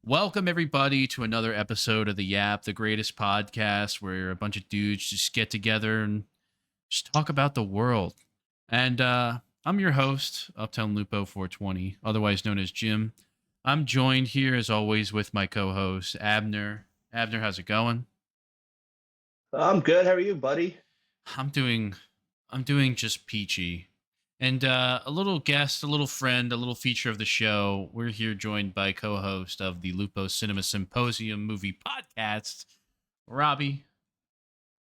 Welcome, everybody, to another episode of The Yap, the greatest podcast where a bunch of dudes just get together and just talk about the world. And I'm your host, Uptown Lupo 420, otherwise known as Jim. I'm joined here, as always, with my co-host, Abner. Abner, how's it going? I'm good. How are you, buddy? I'm doing just peachy. And a little guest, a little friend, a little feature of the show. We're here joined by co-host of the Lupo Cinema Symposium movie podcast, Robbie.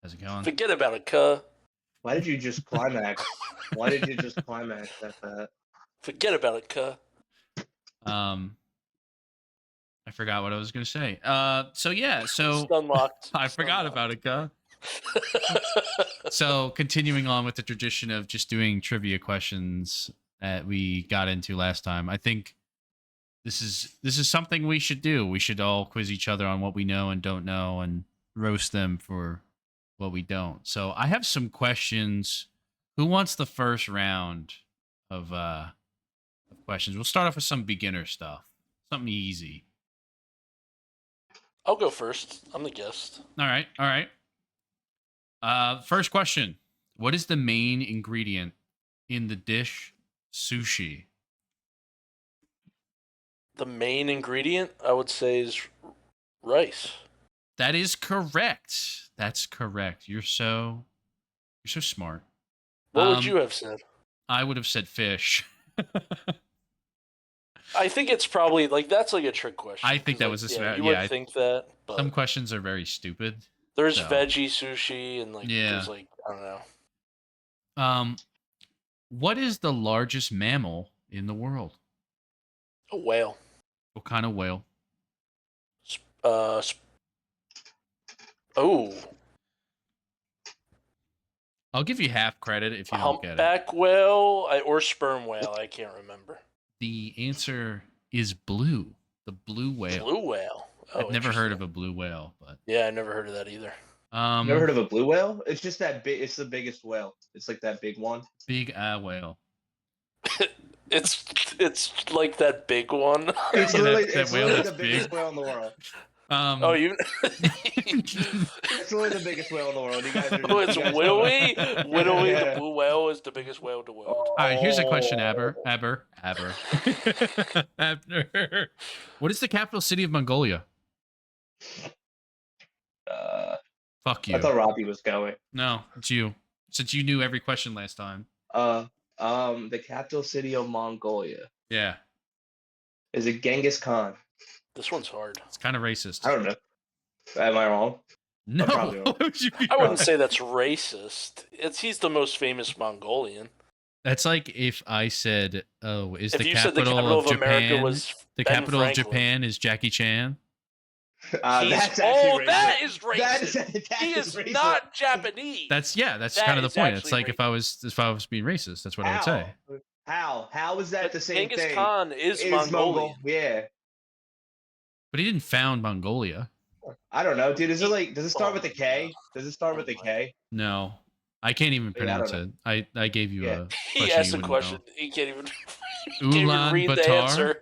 How's it going? Forget about it, cuh. Why did you just climax? Why did you just climax at that? Forget about it, cuh. I forgot what I was going to say. So It's unlocked. I forgot about it, cuh. So continuing on with the tradition of just doing trivia questions that we got into last time, I think this is something we should do. We should all quiz each other on what we know and don't know and roast them for what we don't. So I have some questions. Who wants the first round of questions? We'll start off with some beginner stuff, something easy. I'll go first. I'm the guest. All right. First question. What is the main ingredient in the dish sushi? The main ingredient, I would say, is rice. That is correct. That's correct. You're so smart. What would you have said? I would have said fish. I think it's probably that's like a trick question. I think that was you would think that. But some questions are very stupid. There's veggie sushi and there's I don't know. What is the largest mammal in the world? A whale. What kind of whale? Oh. I'll give you half credit if you don't get it. Humpback whale or sperm whale. I can't remember. The answer is blue. The blue whale. Blue whale. Oh, I've never heard of a blue whale, but yeah, I never heard of that either. Never heard of a blue whale? It's just that big. It's the biggest whale. It's like that big one. Big whale. It's like that big one. It's literally the biggest whale in the world. It's literally the biggest whale in the world. You guys are, it's Willie. Willie, the blue whale, is the biggest whale in the world. All right, here's a question, Abner. Abner. What is the capital city of Mongolia? Fuck you. I thought Robbie was going. No, it's you. Since you knew every question last time. The capital city of Mongolia. Yeah. Is it Genghis Khan? This one's hard. It's kind of racist. I don't know. Am I wrong? No. Wrong. I wouldn't say that's racist. He's the most famous Mongolian. That's like if I said, "Oh, is if the you capital, said the capital of Japan America was the Ben capital Franklin. of Japan is Jackie Chan?" That's actually racist. That is racist. That he is racist. not Japanese. That's That kind of the point. It's like racist. if I was being racist, that's what I would say. How is that But the same Genghis thing? Khan is Mongolian. Yeah. But he didn't found Mongolia. I don't know, dude. Does it start with a K? Does it start with a K? No, I can't even pronounce it. I gave you a. He asked a question. He can't even. Ulan read the Batar. answer.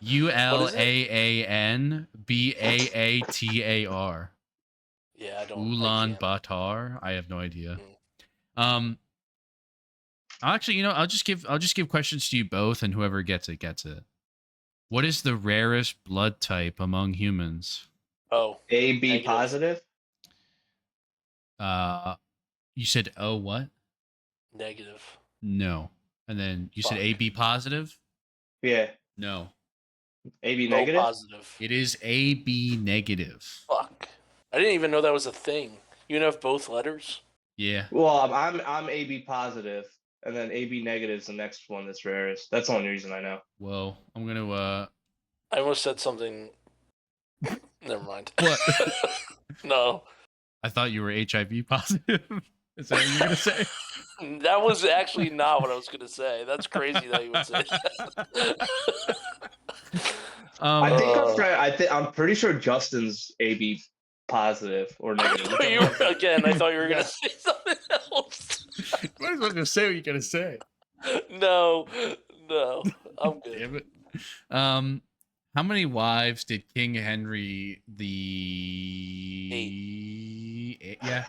ULAANBAATAR. Yeah, I don't. Ulan Batar. I have no idea. Actually, I'll just give questions to you both, and whoever gets it gets it. What is the rarest blood type among humans? Oh, AB positive. You said what? Negative. No. And then you said AB positive? Yeah. No. AB negative. Positive. It is AB negative. Fuck. I didn't even know that was a thing. You can have both letters? Yeah. Well, I'm AB positive, and then AB negative is the next one that's rarest. That's the only reason I know. Well, I'm gonna I almost said something. Never mind. What? No. I thought you were HIV positive. Is that what you're gonna say? That was actually not what I was gonna say. That's crazy that you would say that. I'm pretty sure Justin's AB positive or negative. I thought you were gonna say something else. Might as well just say what you're gonna say. No, I'm good. Damn it. How many wives did King Henry the the eighth?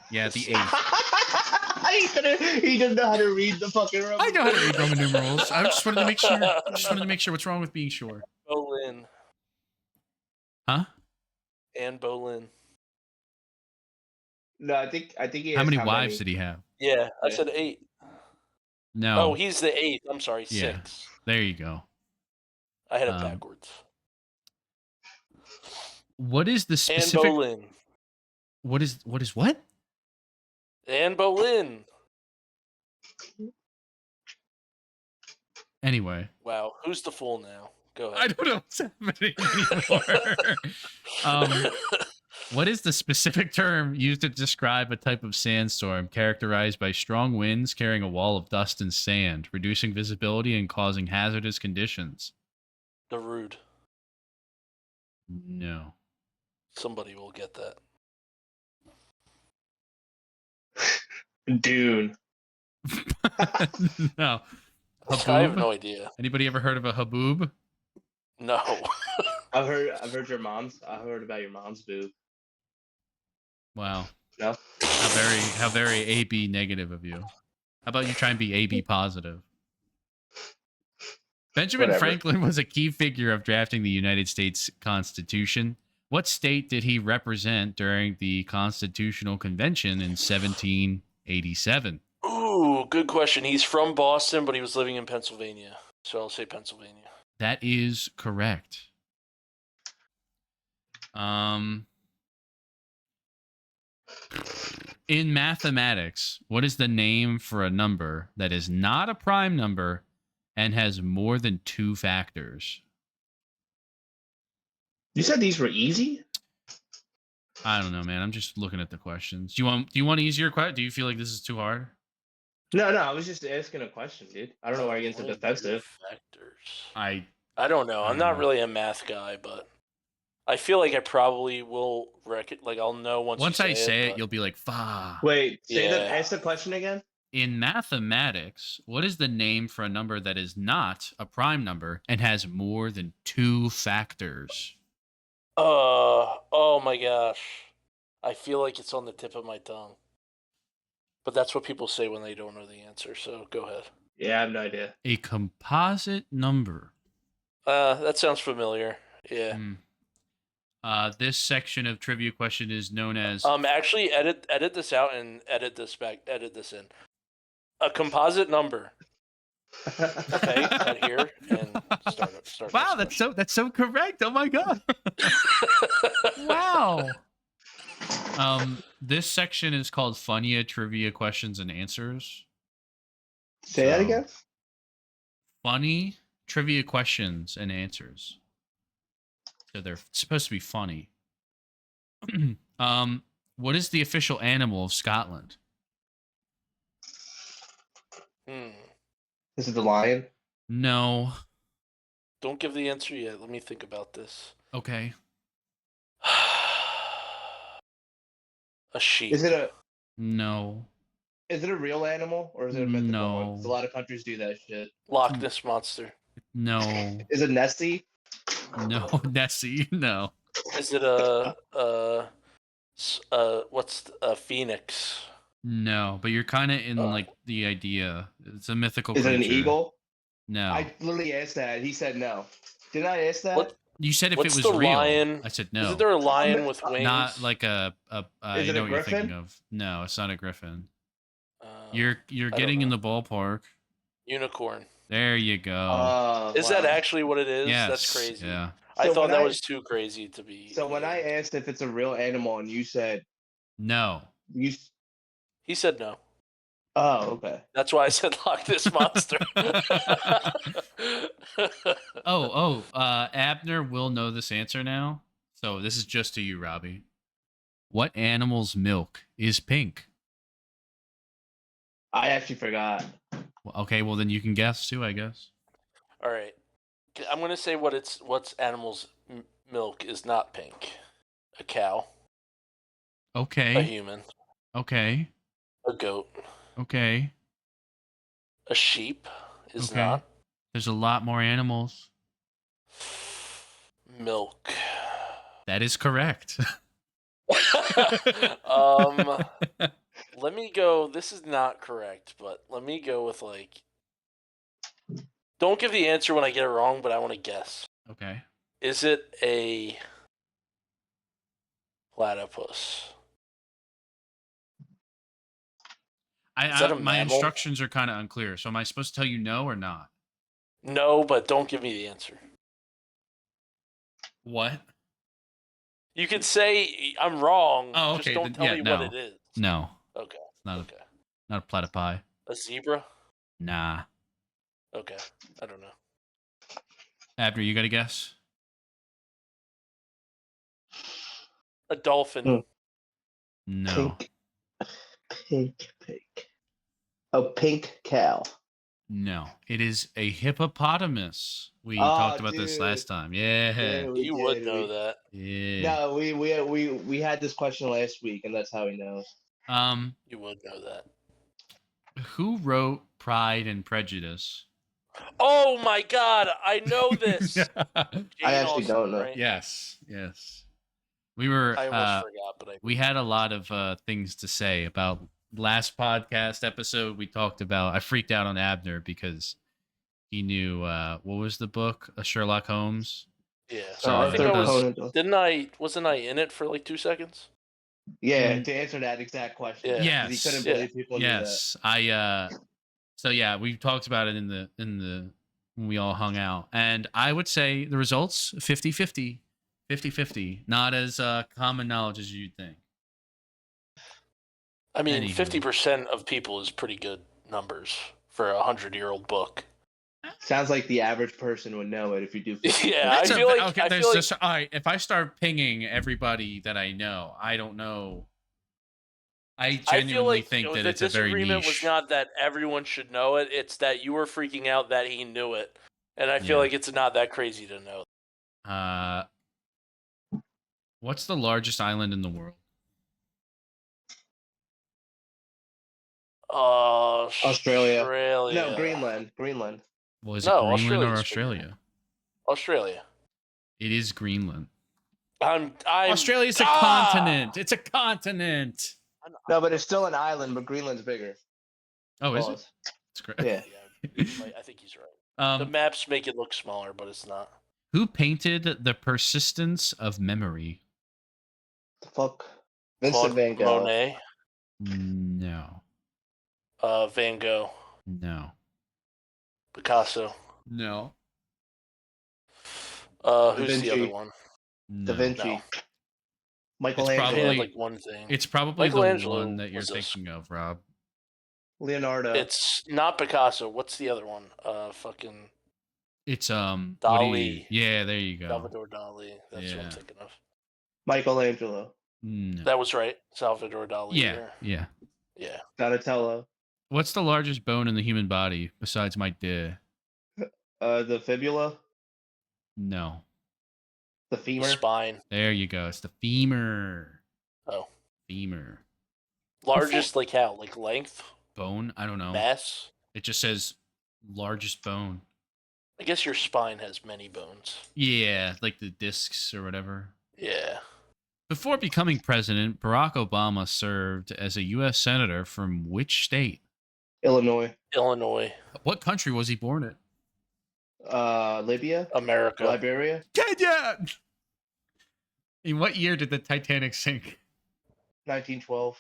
He doesn't know how to read the fucking Roman I know how to read numerals. Roman numerals. I just wanted to make sure. Just wanted to make sure. What's wrong with being sure? Boleyn. Huh? Anne Boleyn. No, I think he How asked many wives did he have? Yeah, I Yeah. said 8. No. Oh, he's the 8th. I'm sorry, Yeah. 6. There you go. I had it backwards. What is the Anne specific? Boleyn. What is what? Anne Boleyn. Anyway. Wow, who's the fool now? Go ahead. I don't know what's happening anymore. What is the specific term used to describe a type of sandstorm characterized by strong winds carrying a wall of dust and sand, reducing visibility and causing hazardous conditions? The Rude. No. Somebody will get that. Dune. No. Haboob? I have no idea. Anybody ever heard of a haboob? No. I've heard your mom's. I heard about your mom's boob. Wow. No. How very AB negative of you. How about you try and be AB positive? Benjamin Franklin was a key figure of drafting the United States Constitution. What state did he represent during the Constitutional Convention in 1787? Ooh, good question. He's from Boston, but he was living in Pennsylvania. So I'll say Pennsylvania. That is correct. In mathematics, what is the name for a number that is not a prime number and has more than 2 factors? You said these were easy? I don't know, man. I'm just looking at the questions. Do you want easier questions? Do you feel like this is too hard? No, I was just asking a question, dude. I don't know why you're getting so defensive. Factors. I don't know. I'm not really a math guy, but I feel like I probably will I'll know once I say it, you'll be like, "Fuck." Wait, ask the question again. In mathematics, what is the name for a number that is not a prime number and has more than 2 factors? Oh my gosh. I feel like it's on the tip of my tongue. But that's what people say when they don't know the answer, so go ahead. Yeah, I have no idea. A composite number. That sounds familiar. Yeah. This section of trivia question is known as... Actually, edit this out and edit this in. A composite number. Okay, cut here and start. Wow, that's so correct. Oh my god. Wow. This section is called Funya Trivia Questions and Answers. Say that again? Funny trivia questions and answers. So they're supposed to be funny. What is the official animal of Scotland? Is it the lion? No. Don't give the answer yet. Let me think about this. Okay. A sheep. Is it a... No. Is it a real animal or is it a mythical No. one? 'Cause a lot of countries do that shit. Loch Ness Monster. No. Is it Nessie? No. Nessie. No. Is it what's a phoenix? No, but you're kind of in like the idea. It's a mythical Is creature. it an eagle? No. I literally asked that. He said no. Didn't I ask that? What? You said if What's it was the real. lion? I said no. Is there a lion with wings? Not like a Is you it know a what you're thinking griffin? of. No, it's not a griffin. You're getting in the ballpark. Unicorn. There you go. Is that actually what it is? Yes. That's crazy. Yeah. I thought that was too crazy to be. So when I asked if it's a real animal and you said no, he said no. Oh, okay. That's why I said Loch Ness Monster. Abner will know this answer now. So this is just to you, Robbie. What animal's milk is pink? I actually forgot. Okay, well then you can guess too, I guess. All right, I'm gonna say what's animal's milk is not pink. A cow. Okay. A human. Okay. A goat. Okay. A sheep is not. There's a lot more animals. Milk. That is correct. Let me go. This is not correct, but let me go with like. Don't give the answer when I get it wrong, but I want to guess. Okay. Is it a platypus? Is that a My mammal? instructions are kind of unclear. So am I supposed to tell you no or not? No, but don't give me the answer. What? You can say I'm wrong. Oh, okay. Just don't tell me what it is. No. Okay. It's not Okay. not a platypi. A zebra? Nah. Okay. I don't know. Abner, you got a guess? A dolphin. Hmm. No. Pink. Oh, pink cow. No. It is a hippopotamus. We Oh, talked about this dude. last time. Yeah. we You would did. know that. Yeah. No, we had this question last week, and that's how he knows. You would know that. Who wrote Pride and Prejudice? Oh my god, I know this. Jane I actually Austen, don't know. right? Yes. We were I almost forgot, but we had a lot of things to say about last podcast episode. We talked about I freaked out on Abner because he knew what was the book? Sherlock Holmes. yeah. So I think I was. Conan. Wasn't I in it for like 2 seconds? Yeah, to answer that exact question. Yeah. 'cause Yes. He couldn't believe people knew that. Yes. So yeah, we talked about it in the when we all hung out. And I would say the results 50-50. 50-50. Not as common knowledge as you'd think. I mean, Anywho. 50% of people is pretty good numbers for a 100-year-old book. Sounds like the average person would know it if you do. 50. Yeah, I feel like okay. All right. If I start pinging everybody that I know, I don't know. I genuinely think that it's a very niche. The disagreement was not that everyone should know it; it's that you were freaking out that he knew it, and I feel like it's not that crazy to know. What's the largest island in the world? Australia. No, Greenland. Well, is it Greenland or Australia? Australia. It is Greenland. Australia's a continent. It's a continent. No, but it's still an island, but Greenland's bigger. Oh, is it? It's great. Yeah. I think he's right. The maps make it look smaller, but it's not. Who painted The Persistence of Memory? The fuck? Vincent Van Gogh. Monet. No. Van Gogh. No. Picasso. No. Who's the other one? No. Da Vinci. No. Michelangelo. Probably like one thing. It's probably the Michelangelo one that you're was thinking of, Rob. Leonardo. It's not Picasso. What's the other one? Fucking. It's Dali. Yeah, there you go. Salvador Dali. That's what I'm thinking of. Michelangelo. No. That was right. Salvador Dali. Yeah. Donatello. What's the largest bone in the human body besides my dick? The fibula. No. The femur. The spine. There you go. It's the femur. Oh. Femur. Largest, like how? Like length? Bone? I don't know. Mass? It just says largest bone. I guess your spine has many bones. Yeah, like the discs or whatever. Yeah. Before becoming president, Barack Obama served as a U.S. senator from which state? Illinois. What country was he born in? Libya. America. Liberia. Kenya! In what year did the Titanic sink? 1912.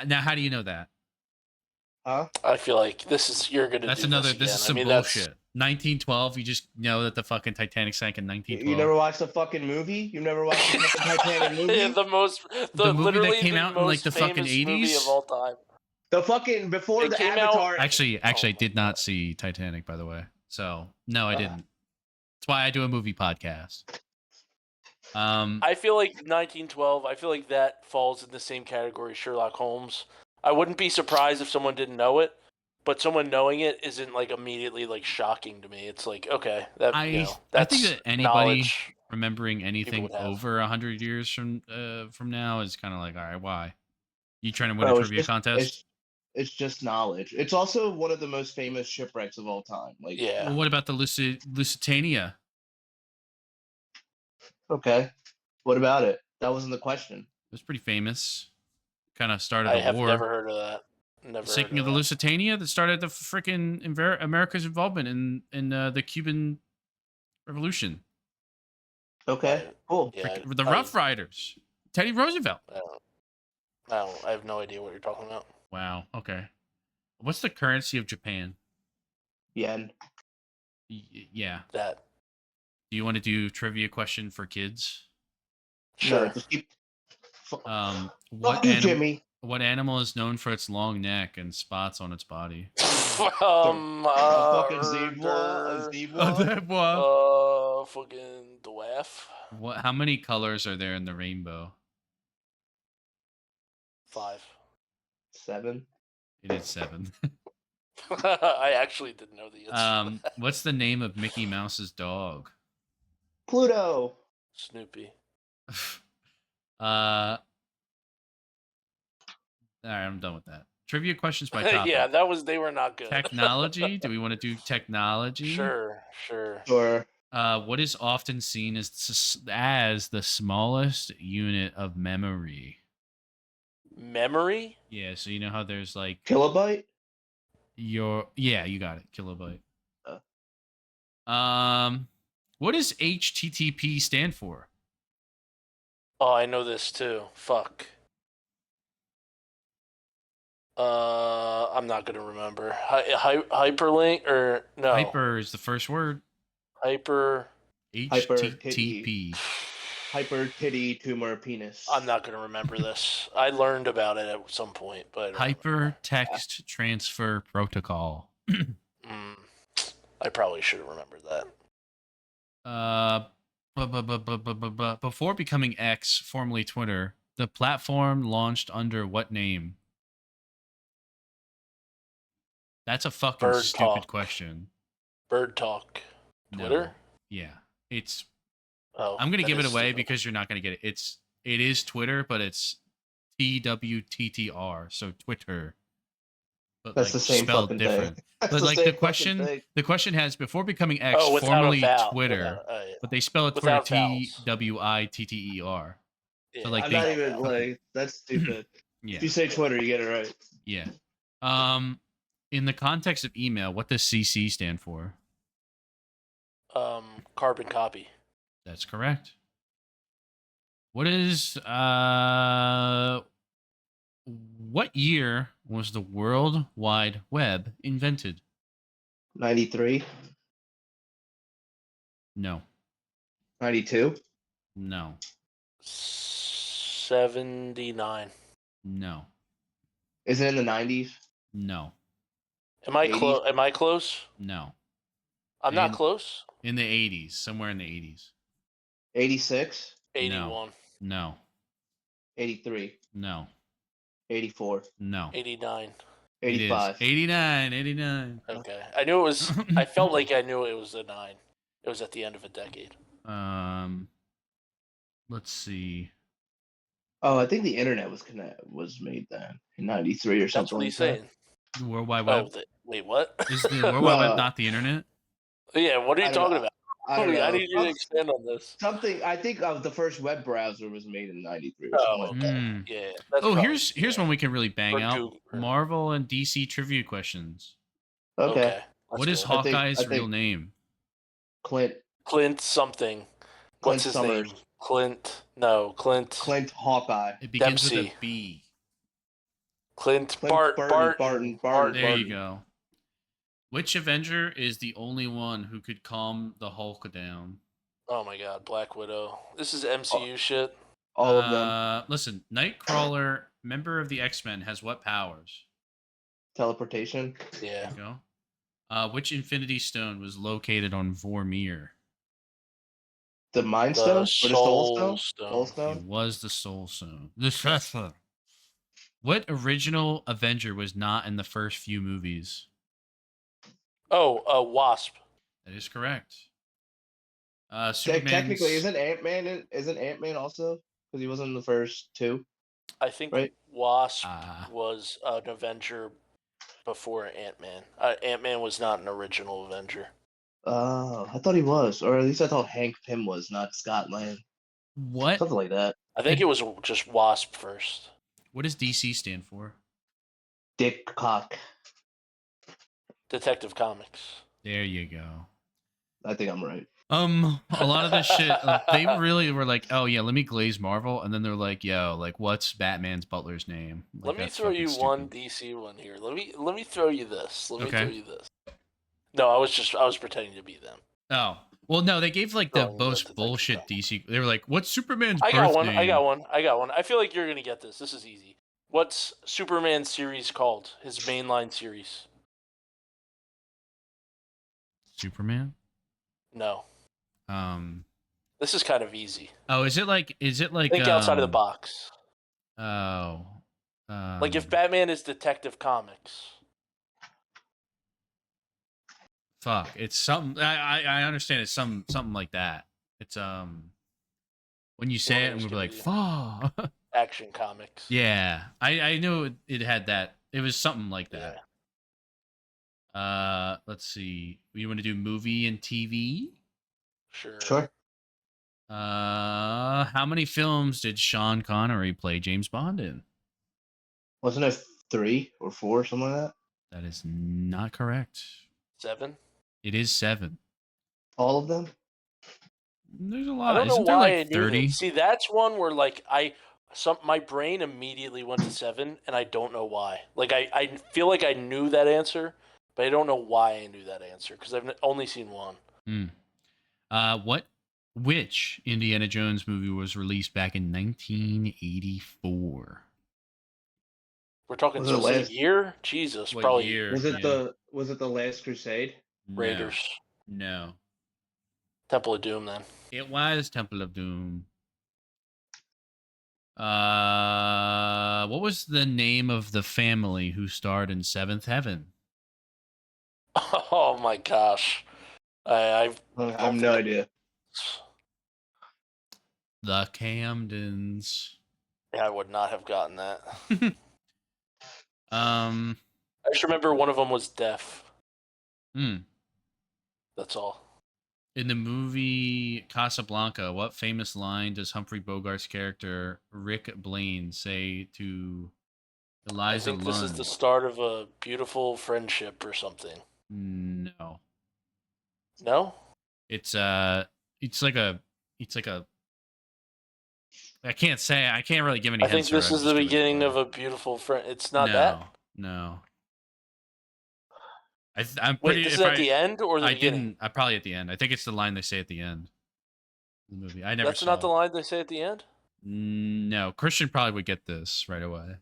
Now, how do you know that? Huh? I feel like you're gonna. That's do another. This is some again. bullshit. 1912. You just know that the fucking Titanic sank in 1912. You never watched the fucking movie? You never watched the fucking Titanic movie? Yeah, the movie that came out in like the fucking 80s movie of all time. The fucking before the came Avatar. Actually, I did not see Titanic, by the way. So no, I didn't. That's why I do a movie podcast. I feel like 1912. I feel like that falls in the same category as Sherlock Holmes. I wouldn't be surprised if someone didn't know it, but someone knowing it isn't like immediately like shocking to me. It's like, okay, I think that anybody remembering anything over 100 years from now is kind of like, all right, why? You trying to win a trivia contest? It's just knowledge. It's also one of the most famous shipwrecks of all time. Like, yeah. Well, what about the Lusitania? Okay. What about it? That wasn't the question. It was pretty famous. Kind of started I a have war. never heard of that. The sinking of the Lusitania that started the freaking America's involvement in the Cuban Revolution. Okay, cool. Yeah, The Rough Riders. Teddy Roosevelt. I have no idea what you're talking about. Wow. Okay. What's the currency of Japan? Yen. Yeah. That. Do you want to do trivia question for kids? Sure. No, just keep. What you, Jimmy. What animal is known for its long neck and spots on its body? A fucking zebra. A zebra. Fucking dwarf. What? How many colors are there in the rainbow? 5. 7. It is 7. I actually didn't know the answer. What's the name of Mickey Mouse's dog? Pluto. Snoopy. All right, I'm done with that. Trivia questions by topic. Yeah, they were not good. Technology? Do we want to do technology? Sure. What is often seen as the smallest unit of memory? Memory? Yeah, so you know how there's like kilobyte? You got it. Kilobyte. What does HTTP stand for? Oh, I know this too. Fuck. I'm not gonna remember. Hyperlink or no? Hyper is the first word. Hyper. HTTP. Hyper titty tumor penis. I'm not gonna remember this. I learned about it at some point, but Hyper text transfer protocol. I probably should have remembered that. Before becoming X, formerly Twitter, the platform launched under what name? That's a fucking stupid question. Bird Talk. Twitter? No. Yeah. It's Oh, I'm gonna give it away because you're not gonna get it. It is Twitter, but it's TWTTR, so Twitter. But that's like, the same spelled fucking different. thing. But like the question has before becoming X, formerly Twitter, but they spell it Twitter TWITTER. Yeah. So like I'm not even like that's stupid. Yeah. If you say Twitter, you get it right. Yeah. In the context of email, what does CC stand for? Carbon copy. That's correct. What is what year was the World Wide Web invented? 93. No. 92. No. 79. No. Is it in the 90s? No. Am I close? Am I close? No. I'm not close. In the 80s, somewhere in the 80s. 86. 81. No. 83. No. 84. No. 89. 85. 89. Okay. I knew it was I felt like I knew it was a 9. It was at the end of a decade. Let's see. Oh, I think the internet was made then in 93 or something. That's what he's saying. The World Wide Web. Wait, what? Is the World Wide Web not the internet? Yeah, what are you talking about? I need you to expand on this. I think the first web browser was made in 93 or something like that. Yeah. Here's one we can really bang out. Marvel and DC trivia questions. Okay. What is Hawkeye's real name? Clint something. What's his name? Clint Hawkeye. It begins with a B. Barton. There you go. Which Avenger is the only one who could calm the Hulk down? Oh my God, Black Widow. This is MCU shit. All of them. Listen, Nightcrawler, member of the X-Men, has what powers? Teleportation. Yeah. There you go. Which Infinity Stone was located on Vormir? The Mind Stone? Or the Soul Stone? It was the Soul Stone. What original Avenger was not in the first few movies? Oh, Wasp. That is correct. Technically, isn't Ant-Man also? Because he wasn't in the first 2. I think Wasp was an Avenger before Ant-Man. Ant-Man was not an original Avenger. I thought he was, or at least I thought Hank Pym was, not Scott Lang. What? Something like that. I think it was just Wasp first. What does DC stand for? Dick Cock. Detective Comics. There you go. I think I'm right. A lot of this shit, they really were like, oh yeah, let me glaze Marvel, and then they're like, yo, like, what's Batman's butler's name? Like, Let me that's throw fucking you stupid. one DC one here. Let me throw you this. Let me Okay. throw you this. No, I was pretending to be them. Oh, well, no, they gave like the Throwing the most Detective bullshit Comics. DC. They were like, what's Superman's I birth got one. name? I got one. I feel like you're gonna get this. This is easy. What's Superman's series called? His mainline series. Superman. No. Um. This is kind of easy. Oh, is it like? Think outside of the box. Oh. Like if Batman is Detective Comics. Fuck. It's something. I understand. It's something like that. It's When you say it, I'm gonna be like, fuck. Action Comics. Yeah, I knew it had that. It was something like that. Yeah. Let's see. You want to do movie and TV? Sure. How many films did Sean Connery play James Bond in? Wasn't it 3 or 4, something like that? That is not correct. 7. It is 7. All of them? There's a I lot. don't know Isn't there why like I knew 30? this. See, that's one where like my brain immediately went to 7, and I don't know why. Like I feel like I knew that answer, but I don't know why I knew that answer because I've only seen one. Which Indiana Jones movie was released back in 1984? We're talking Was it specific last- year? Jesus, What probably year? Was it Yeah. the Last Crusade? Raiders. No. Temple of Doom then. It was Temple of Doom. What was the name of the family who starred in Seventh Heaven? Oh my gosh. I I have no idea. The Camdens. Yeah, I would not have gotten that. Um. I just remember one of them was deaf. Hmm. That's all. In the movie Casablanca, what famous line does Humphrey Bogart's character Rick Blaine say to Eliza I think Lund? this is the start of a beautiful friendship or something. No. No? It's like a I can't really give any I think hints. this is the beginning of a beautiful friend. It's not that? No. I'm Wait, pretty. this If is at the end or the I beginning? didn't. I probably at the end. I think it's the line they say at the end of the movie. I never That's saw not the it. line they say at the end? No, Christian probably would get this right away.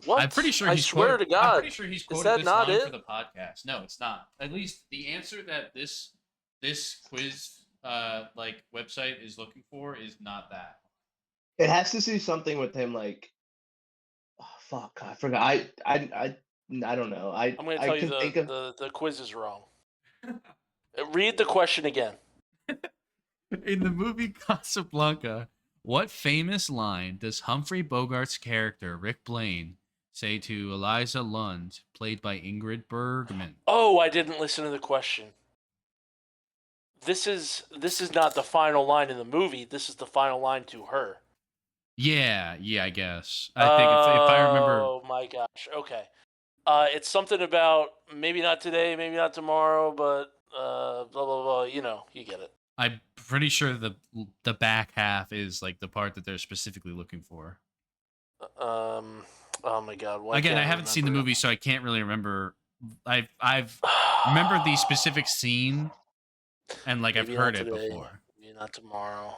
What? I'm pretty sure I he's swear quoted, to God. I'm pretty sure he's quoted that this not line it? for the podcast. No, it's not. At least the answer that this quiz like website is looking for is not that. It has to see something with him, like, oh fuck, I forgot. I don't know. I'm going to tell you the quiz is wrong. Read the question again. In the movie Casablanca, what famous line does Humphrey Bogart's character Rick Blaine say to Eliza Lund, played by Ingrid Bergman? Oh, I didn't listen to the question. This is not the final line in the movie. This is the final line to her. Yeah, I guess. I think if I remember. Oh my gosh. Okay. It's something about maybe not today, maybe not tomorrow, but blah blah blah. You know, you get it. I'm pretty sure the back half is like the part that they're specifically looking for. Oh my god. Again, I haven't seen the movie, so I can't really remember. I've remembered the specific scene, and like maybe I've heard not it today, before. Maybe not tomorrow.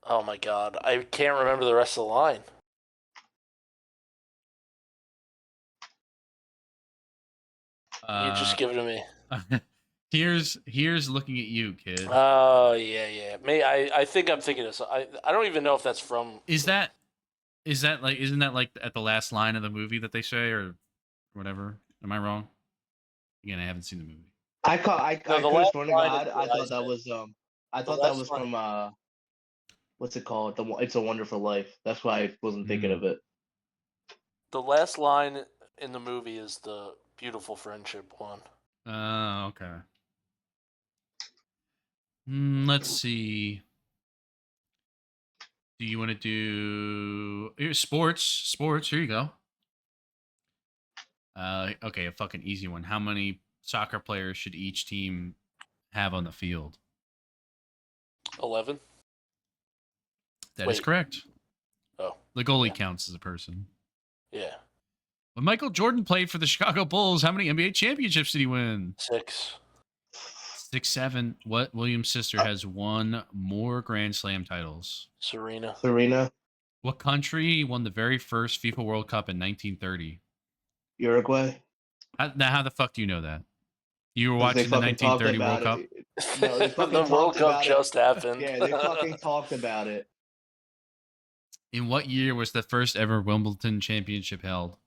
Oh my god, I can't remember the rest of the line. You just give it to me. Here's looking at you, kid. Oh yeah. I think I'm thinking of. I don't even know if that's from. Isn't that like at the last line of the movie that they say or whatever? Am I wrong? Again, I haven't seen the movie. I could swear to God, I thought that was from what's it called? It's a Wonderful Life. That's why I wasn't thinking of it. The last line in the movie is the beautiful friendship one. Okay. Let's see. Do you want to do sports? Sports. Here you go. Okay, a fucking easy one. How many soccer players should each team have on the field? 11. That is correct. Oh. The goalie Yeah. counts as a person. Yeah. When Michael Jordan played for the Chicago Bulls, how many NBA championships did he win? 6. 6, 7. What Williams' sister has won more Grand Slam titles? Serena. What country won the very first FIFA World Cup in 1930? Uruguay. How the fuck do you know that? You were 'Cause they watching the fucking talked 1930 World about Cup? it. No, they fucking The World talked Cup about it. just happened. Yeah, they fucking talked about it. In what year was the first ever Wimbledon championship held?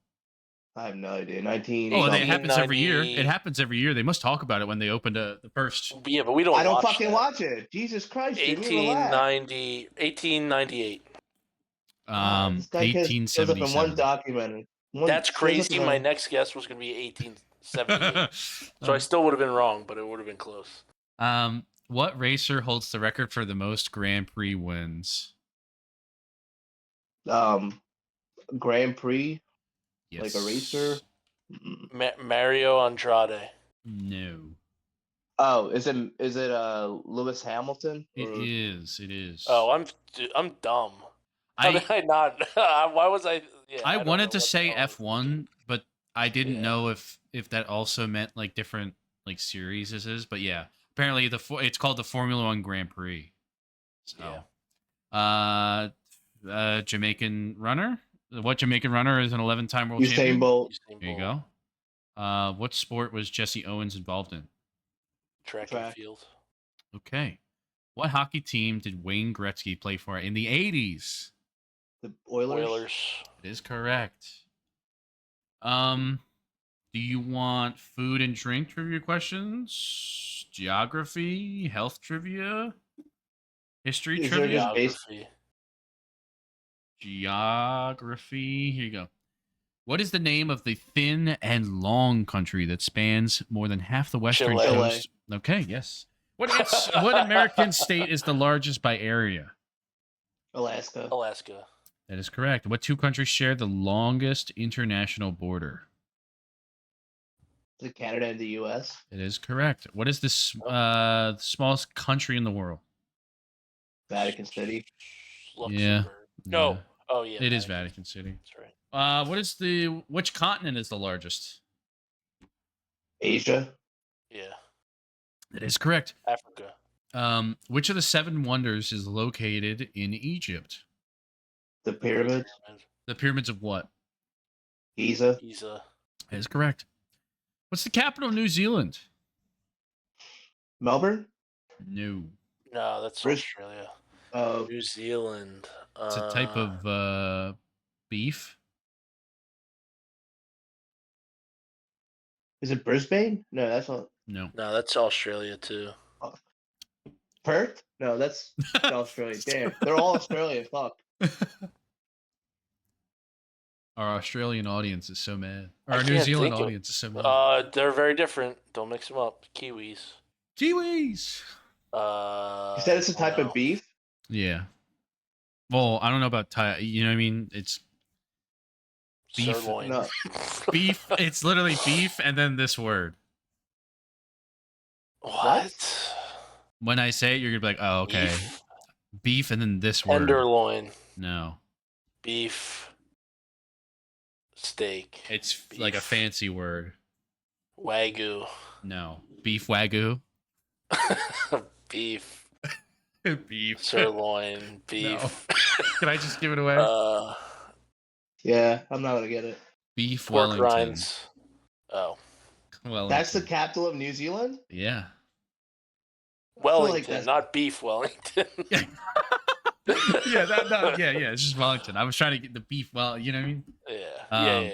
I have no idea. 19. Oh, it something. happens every year. 1890. It happens every year. They must talk about it when they opened the first. Yeah, but we don't. I don't watch fucking that. watch it. Jesus Christ, Jimmy, relax. 1898. This guy shows up in 1877. one documentary. That's shows up crazy. in My a- next guess was going to be 1878. So I still would have been wrong, but it would have been close. What racer holds the record for the most Grand Prix wins? Grand Prix, Yes. like a racer. Mm. Mario Andrade. No. Oh, is it Lewis Hamilton? It is. Oh, I'm dumb. How did I not? Why was I? Yeah, I don't wanted know to what say the hell I was F1, thinking. but I didn't Yeah. know if that also meant like different like series this is. But yeah, apparently it's called the Formula One Grand Prix. So, Jamaican runner. What Jamaican runner is an 11-time world Usain champion? Bolt. There you go. What sport was Jesse Owens involved in? Track and field. Okay. What hockey team did Wayne Gretzky play for in the 80s? The Oilers. It is correct. Do you want food and drink trivia questions? Geography, health trivia, history Is there trivia? just base- Geography. Here you go. What is the name of the thin and long country that spans more than half the western Chile. coast? Okay, yes. What American state is the largest by area? Alaska. That is correct. What two countries share the longest international border? Is it Canada and the U.S.? It is correct. What is the smallest country in the world? Vatican City. Yeah. No. Yeah. Oh yeah. It is Vatican City. That's right. Which continent is the largest? Asia. Yeah. That is correct. Africa. Which of the 7 wonders is located in Egypt? The pyramids. The pyramids of what? Giza. That is correct. What's the capital of New Zealand? Melbourne. No. No, that's Australia. New Zealand. It's a type of beef. Is it Brisbane? No, that's not. No. No, that's Australia too. Perth? No, that's Australia. Damn, they're all Australian. Fuck. Our Australian audience is so mad. I Our New can't Zealand think of- audience is so mad. They're very different. Don't mix them up. Kiwis. Kiwis. You said it's a type of beef? Yeah. Well, I don't know about Thai. You know what I mean? It's beef. Sirloin. No. beef. It's literally beef and then this word. What? When I say it, you're gonna be like, "Oh, okay." Beef and then this word. Tenderloin. No. Beef. Steak. It's beef. like a fancy word. Wagyu. No. Beef wagyu. Beef. Beef. Sirloin. Beef. Can I just give it away? Yeah, I'm not gonna get it. Beef Pork Wellington. rinds. Oh. Wellington. That's the capital of New Zealand? Yeah. Wellington, that's- not beef Wellington. yeah, it's just Wellington. I was trying to get the beef. Well, you know what I mean? Yeah.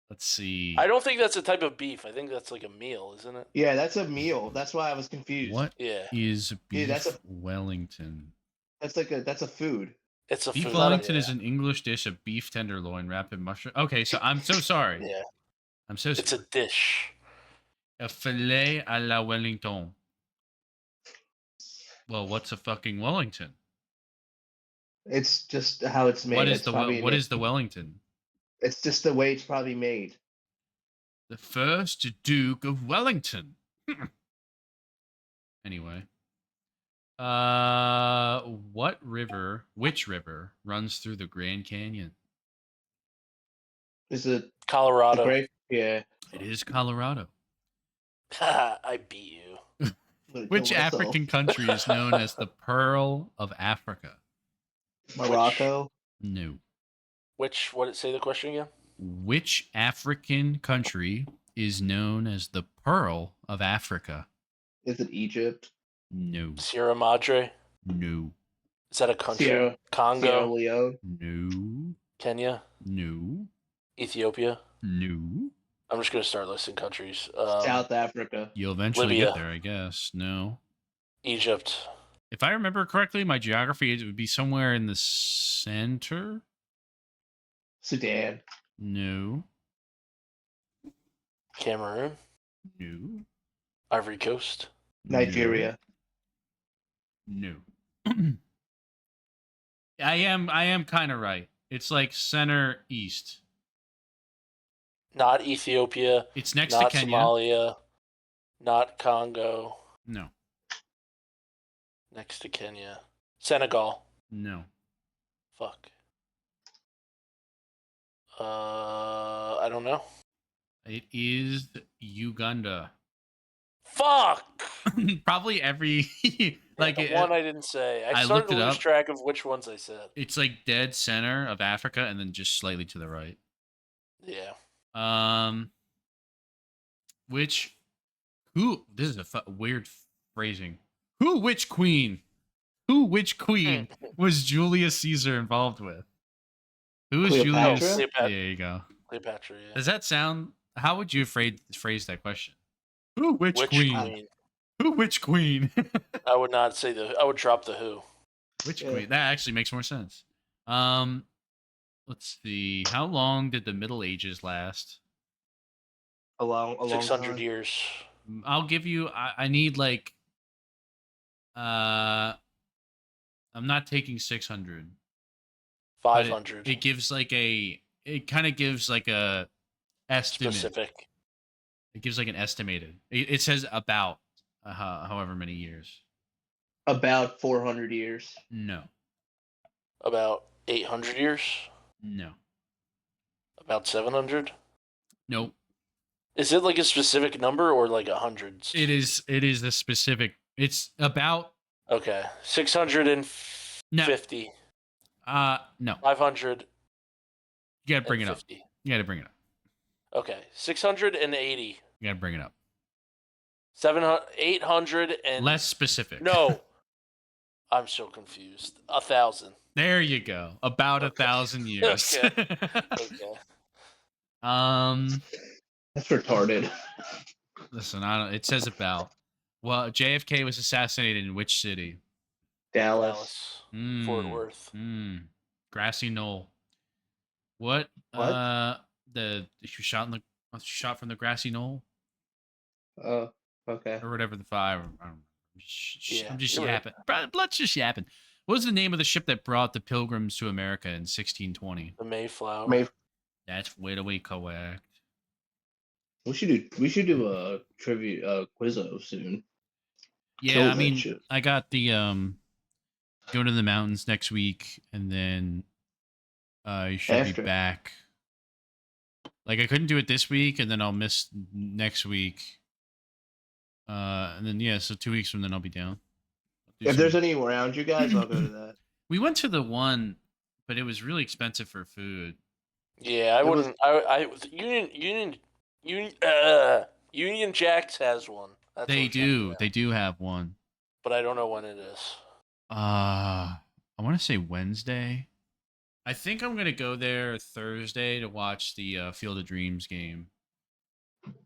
Let's see. I don't think that's a type of beef. I think that's like a meal, isn't it? Yeah, that's a meal. That's why I was confused. What Yeah. is beef that's Wellington? That's a food. It's a Beef food. Wellington is an English dish of beef tenderloin wrapped in mushroom. Okay, so I'm so sorry. Yeah. I'm so sorry. It's a dish. A filet à la Wellington. Well, what's a fucking Wellington? It's just how it's made. What is the Wellington? It's just the way it's probably made. The first Duke of Wellington. Anyway. Which river runs through the Grand Canyon? Is it Colorado. Yeah. It is Colorado. I beat you. Which African country is known as the Pearl of Africa? Morocco? No. What did it say the question again? Which African country is known as the Pearl of Africa? Is it Egypt? No. Sierra Madre? No. Is that a country? Congo? Sierra Leone? No. Kenya? No. Ethiopia? No. I'm just going to start listing countries. South Africa. You'll eventually Libya. get there, I guess. No. Egypt. If I remember correctly, my geography, it would be somewhere in the center. Sudan. No. Cameroon? No. Ivory Coast? Nigeria. No. I am kind of right. It's like center east. Not Ethiopia. It's next not to Kenya. Somalia. Not Congo. No. Next to Kenya. Senegal. No. Fuck. I don't know. It is Uganda. Fuck! Probably every like one I didn't say. I started looked to it lose up. track of which ones I said. It's like dead center of Africa and then just slightly to the right. Yeah. This is a weird phrasing. Which queen was Julius Caesar involved with? Who is Cleopatra? Julius? Cleopatra. There you go. Cleopatra, yeah. Does that sound? How would you phrase that question? Which queen? Which queen? I would not say I would drop the who. Which queen? That actually makes more sense. Let's see. How long did the Middle Ages last? A long 600 time. years. I'll give you. I need like. I'm not taking 600. 500. It gives like a. It kind of gives like a estimate. Specific. It gives like an estimated. It says about however many years. About 400 years. No. About 800 years. No. About 700. Nope. Is it like a specific number or like hundreds? It is the specific. It's about. Okay. 650. No. 500. You gotta bring it up. You gotta bring it up. Okay. 680. You gotta bring it up. 800 and less specific. No. I'm so confused. 1,000. There you go. About 1,000 years. Okay. That's retarded. Listen, it says about. Well, JFK was assassinated in which city? Dallas. Fort Worth. Grassy Knoll. What? Shot from the Grassy Knoll? Oh, okay. Or whatever the fire. I'm just yapping. Right. Let's just yapping. What was the name of the ship that brought the Pilgrims to America in 1620? The Mayflower. That's way correct. We should do a trivia quizzo soon. Yeah, I mean, I got the going to the mountains next week, and then you should be back. Like I couldn't do it this week, and then I'll miss next week. And then so 2 weeks from then I'll be down. If there's any around you guys, I'll go to that. We went to the one, but it was really expensive for food. Yeah, I wouldn't. Union Jacks has one. They do have one, but I don't know when it is. I want to say Wednesday. I think I'm gonna go there Thursday to watch the Field of Dreams game.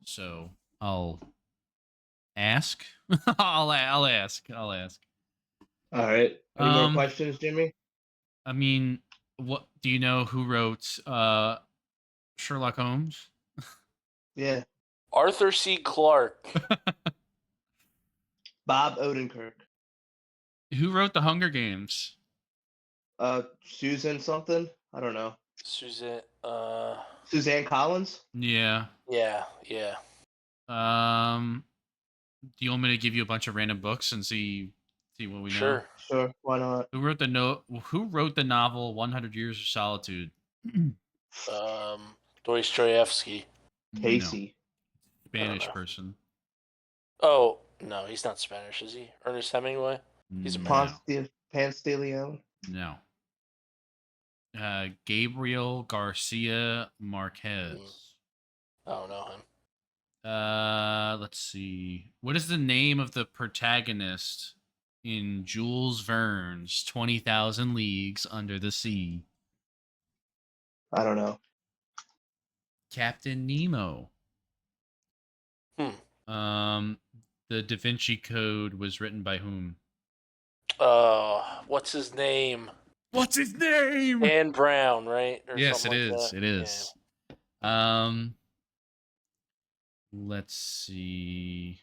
So I'll ask. I'll ask. All right. Any more questions, Jimmy? I mean, what do you know? Who wrote Sherlock Holmes? Yeah. Arthur C. Clarke. Bob Odenkirk. Who wrote The Hunger Games? Susan something. I don't know. Suzanne. Suzanne Collins. Yeah. Yeah. Do you want me to give you a bunch of random books and see what we know? Sure. Sure. Why not? Who wrote the novel 100 Years of Solitude? Dostoevsky. Casey. No. Spanish know. person. Oh no, he's not Spanish, is he? Ernest Hemingway. He's a Ponce de Leon. No. Gabriel Garcia Marquez. I don't know him. Let's see. What is the name of the protagonist in Jules Verne's 20,000 Leagues Under the Sea? I don't know. Captain Nemo. The Da Vinci Code was written by whom? What's his name? What's his name? Dan Brown, right? Or yes, it is. like It is. Yeah. Let's see.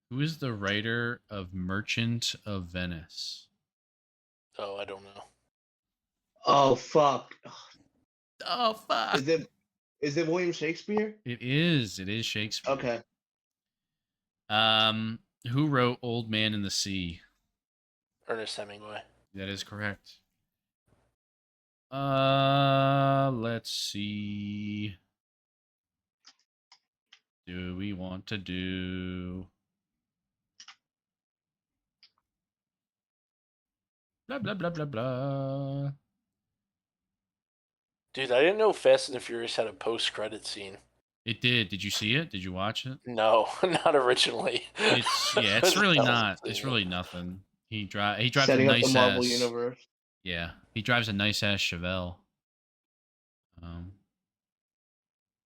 Who is the writer of Merchant of Venice? Oh, I don't know. Oh fuck. Oh fuck. Is it William Shakespeare? It is. It is Shakespeare. Okay. Who wrote Old Man in the Sea? Ernest Hemingway. That is correct. Let's see. Do we want to do blah blah blah blah blah? Dude, I didn't know Fast and the Furious had a post-credit scene. It did. Did you see it? Did you watch it? No, not originally. It's really not. It's really nothing. He drives Setting a up nice the Marvel ass universe. Yeah, he drives a nice ass Chevelle.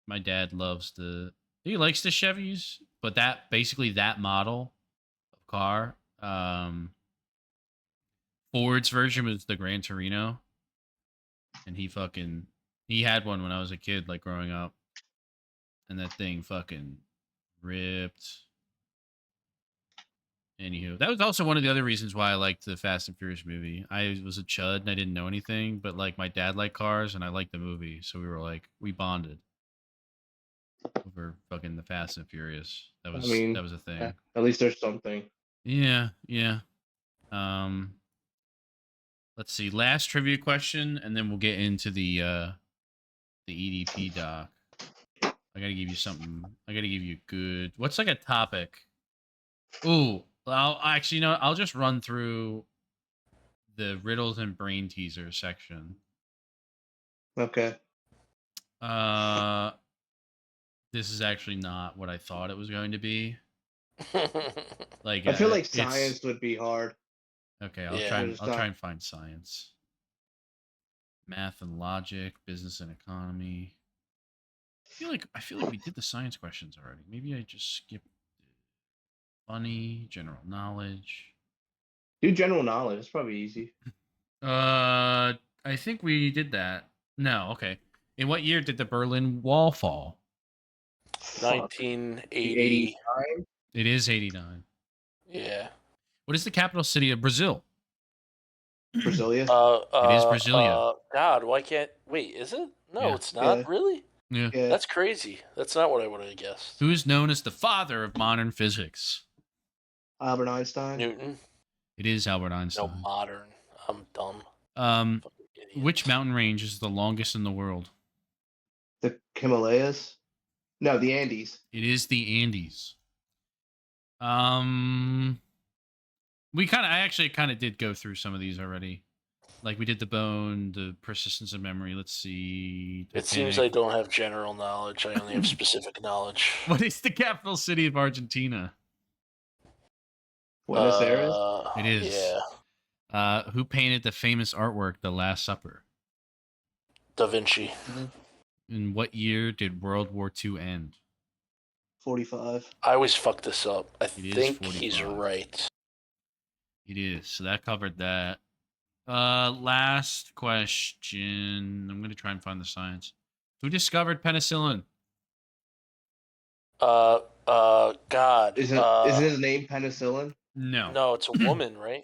My dad he likes the Chevys, but that model of car, Ford's version was the Gran Torino, and he had one when I was a kid, like growing up, and that thing fucking ripped. Anywho, that was also one of the other reasons why I liked the Fast and Furious movie. I was a chud and I didn't know anything, but like my dad liked cars and I liked the movie, so we bonded over fucking the Fast and Furious. That was a thing. At least there's something. Yeah. Let's see. Last trivia question, and then we'll get into the EDP doc. I gotta give you something. I gotta give you good. What's like a topic? Ooh. I'll just run through the riddles and brain teaser section. Okay. This is actually not what I thought it was going to be. Like I feel like science would be hard. Okay, I'll try and find science. Math and logic, business and economy. I feel like we did the science questions already. Maybe I just skipped funny, general knowledge. Do general knowledge. It's probably easy. I think we did that. No, okay. In what year did the Berlin Wall fall? 1980. It is 89. Yeah. What is the capital city of Brazil? Brasilia. It is Brasilia. God, why can't... Wait, is it? No, it's not. Really? Yeah. That's crazy. That's not what I would have guessed. Who is known as the father of modern physics? Albert Einstein. Newton. It is Albert Einstein. No, modern. I'm dumb. Which mountain range is the longest in the world? The Himalayas? No, the Andes. It is the Andes. I actually kind of did go through some of these already. Like we did the bone, the persistence of memory. Let's see. It seems I don't have general knowledge. I only have specific knowledge. What is the capital city of Argentina? Buenos Aires? It is. Yeah. Who painted the famous artwork, The Last Supper? Da Vinci. In what year did World War II end? 45. I always fuck this up. I think 45. He's right. It is. So that covered that. Last question. I'm going to try and find the science. Who discovered penicillin? God. Isn't his name penicillin? No. No, it's a woman, right?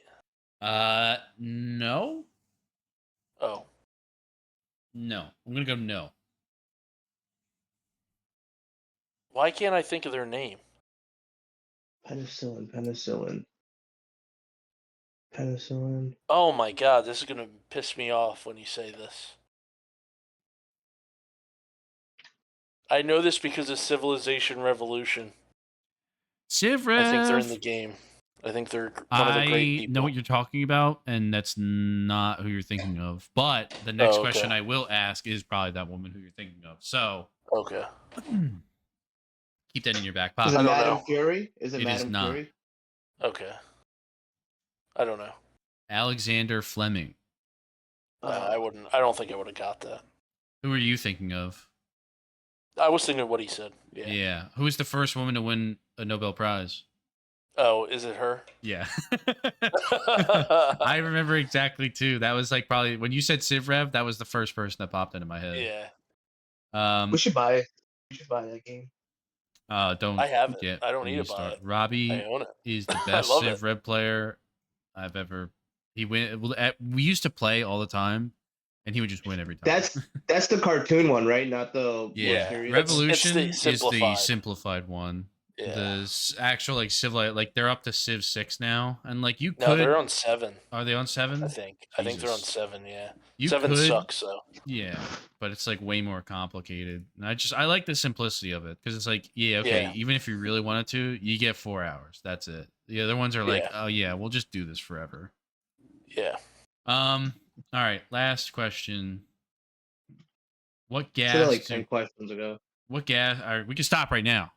No. No. I'm gonna go no. Why can't I think of their name? Penicillin. Oh my god, this is gonna piss me off when you say this. I know this because of Civilization Revolution. Civrev. I think they're in the game. I think they're one of the great people. I know what you're talking about, and that's not who you're thinking of. But the next question I will ask is probably that woman who you're thinking of. So okay, keep that in your back Is pocket. it Madame Fury? Is it It is Madame not. Fury? Okay. I don't know. Alexander Fleming. I wouldn't. I don't think I would have got that. Who are you thinking of? I was thinking of what he said. Yeah. Yeah. Who was the first woman to win a Nobel Prize? Oh, is it her? Yeah. I remember exactly too. That was like probably when you said Civrev, that was the first person that popped into my head. Yeah. We should buy it. We should buy that game. Don't. I have it. Get I don't need me to buy start. it. Robbie I own it. is the I best love it. Civrev player I've ever. He win. We used to play all the time, and he would just win every time. That's the cartoon one, right? Not the Yeah. series. Revolution It's is the simplified one. Yeah. The actual like Civ, like they're up to Civ 6 now, and like you could. No, they're on 7. Are they on 7? I think they're on 7. Yeah. You 7 could, sucks though. Yeah, but it's like way more complicated. And I like the simplicity of it because it's like okay, even if you really wanted to, you get 4 hours. That's it. The other ones are like, oh yeah, we'll just do this forever. Yeah. All right. Last question. What gas? Should have like 10 questions ago. What gas? All right, we can stop right now.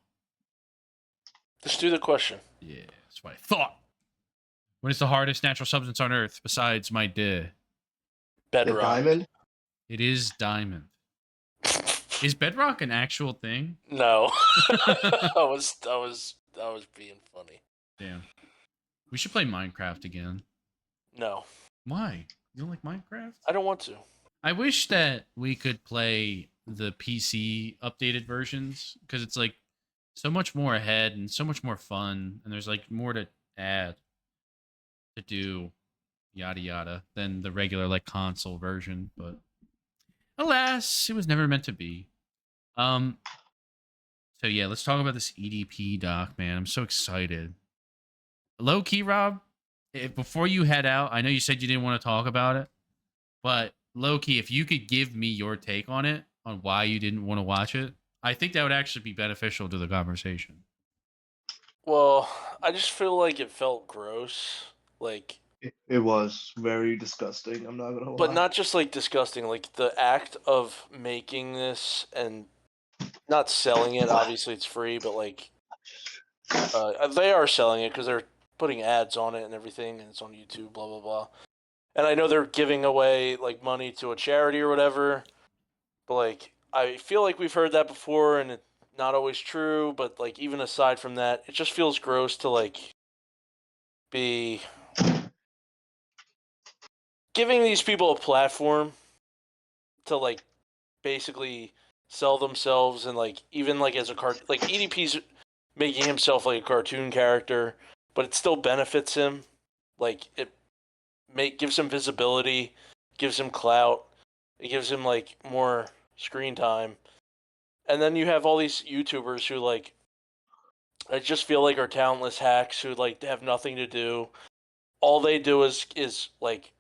Just do the question. Yeah, that's what I thought. What is the hardest natural substance on Earth besides my day? Bedrock. Diamond? It is diamond. Is bedrock an actual thing? No. I was being funny. Damn. We should play Minecraft again. No. Why? You don't like Minecraft? I don't want to. I wish that we could play the PC updated versions because it's like so much more ahead and so much more fun, and there's like more to add to do, yada yada, than the regular like console version. But alas, it was never meant to be. So yeah, let's talk about this EDP doc, man. I'm so excited. Low key, Rob, before you head out, I know you said you didn't want to talk about it, but low key, if you could give me your take on it, on why you didn't want to watch it, I think that would actually be beneficial to the conversation. Well, I just feel like it felt gross. Like it was very disgusting. I'm not gonna lie. But not just like disgusting. Like the act of making this and not selling it. Obviously, it's free, but like they are selling it because they're putting ads on it and everything, and it's on YouTube. Blah blah blah. And I know they're giving away like money to a charity or whatever. But like, I feel like we've heard that before, and it's not always true. But like, even aside from that, it just feels gross to like be giving these people a platform to like basically sell themselves, and like even like as a like EDP's making himself like a cartoon character, but it still benefits him. Like it gives him visibility, gives him clout, it gives him like more screen time. And then you have all these YouTubers who like I just feel like are talentless hacks who like have nothing to do. All they do is like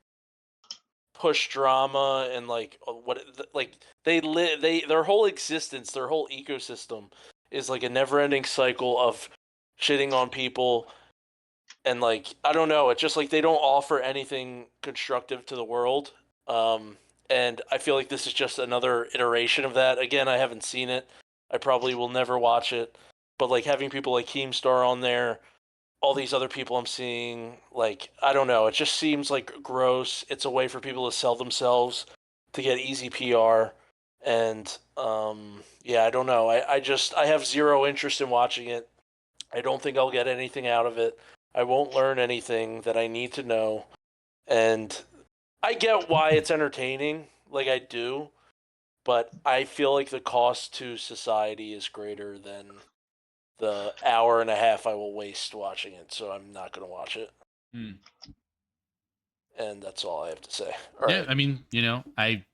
push drama and like what like their whole existence, their whole ecosystem is like a never-ending cycle of shitting on people. And like I don't know, it's just like they don't offer anything constructive to the world. And I feel like this is just another iteration of that. Again, I haven't seen it. I probably will never watch it. But like having people like Keemstar on there, all these other people I'm seeing, like I don't know, it just seems like gross. It's a way for people to sell themselves to get easy PR. And yeah, I don't know. I have zero interest in watching it. I don't think I'll get anything out of it. I won't learn anything that I need to know. And I get why it's entertaining, like I do, but I feel like the cost to society is greater than the hour and a half I will waste watching it, so I'm not going to watch it. And that's all I have to say. All yeah, right. I mean, you know, I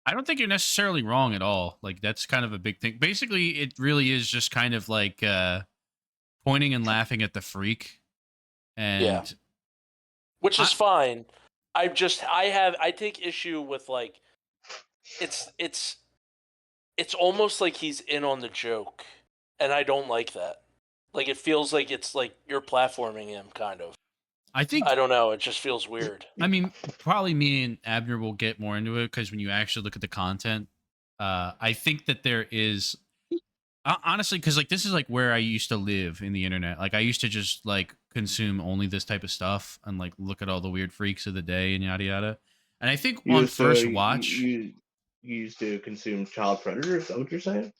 I don't think you're necessarily wrong at all. Like that's kind of a big thing. Basically, it really is just kind of like pointing and laughing at the freak, Yeah. and Which is fine. I take issue with like it's almost like he's in on the joke, and I don't like that. Like it feels like it's like you're platforming him, kind of. I think I don't know. It just feels weird. I mean, probably me and Abner will get more into it because when you actually look at the content, I think that there is honestly because like this is like where I used to live in the internet. Like I used to just like consume only this type of stuff and like look at all the weird freaks of the day and yada yada. And I think You on used to first watch, you used to consume child predators. Is that what you're saying?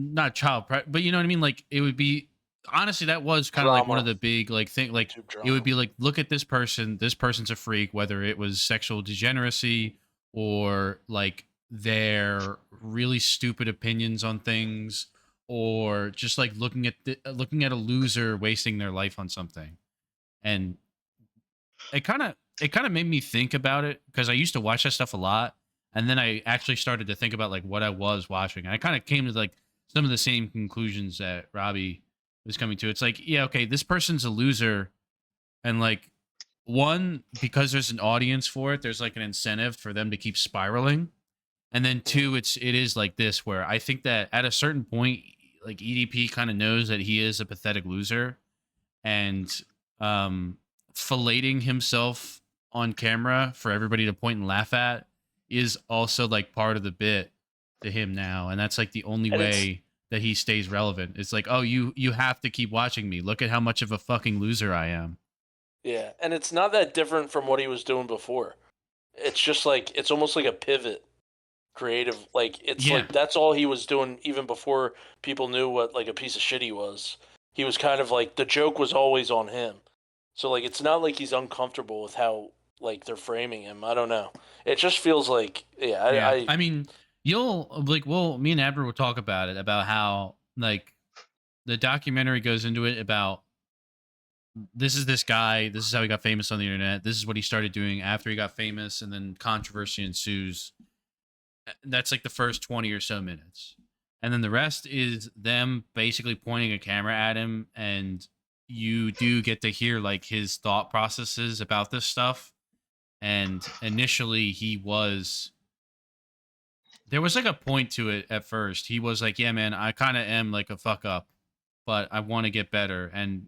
not child but you know what I mean. Like it would be honestly that was kind of like one of the big like thing. Like it would be like look at this person. This person's a freak, whether it was sexual degeneracy or like their really stupid opinions on things, or just like looking at a loser wasting their life on something. And it kind of made me think about it because I used to watch that stuff a lot, and then I actually started to think about like what I was watching. And I kind of came to like some of the same conclusions that Robbie was coming to. It's like, yeah, okay, this person's a loser, and like one because there's an audience for it, there's like an incentive for them to keep spiraling, and then two, it is like this where I think that at a certain point, like EDP kind of knows that he is a pathetic loser, and um filleting himself on camera for everybody to point and laugh at is also like part of the bit to him now, and that's like the only way that he stays relevant. It's like, oh, you have to keep watching me, look at how much of a fucking loser I am. Yeah, and it's not that different from what he was doing before. It's just like it's almost like a pivot, creative. Like it's like that's all he was doing even before people knew what like a piece of shit he was. He was kind of like the joke was always on him. So like it's not like he's uncomfortable with how like they're framing him. I don't know. It just feels like I mean, you'll like me and Abner will talk about it about how like the documentary goes into it about this is this guy, this is how he got famous on the internet, this is what he started doing after he got famous, and then controversy ensues. That's like the first 20 or so minutes. And then the rest is them basically pointing a camera at him, and you do get to hear like his thought processes about this stuff. And initially there was like a point to it at first. He was like, yeah, man, I kind of am like a fuck up, but I want to get better. And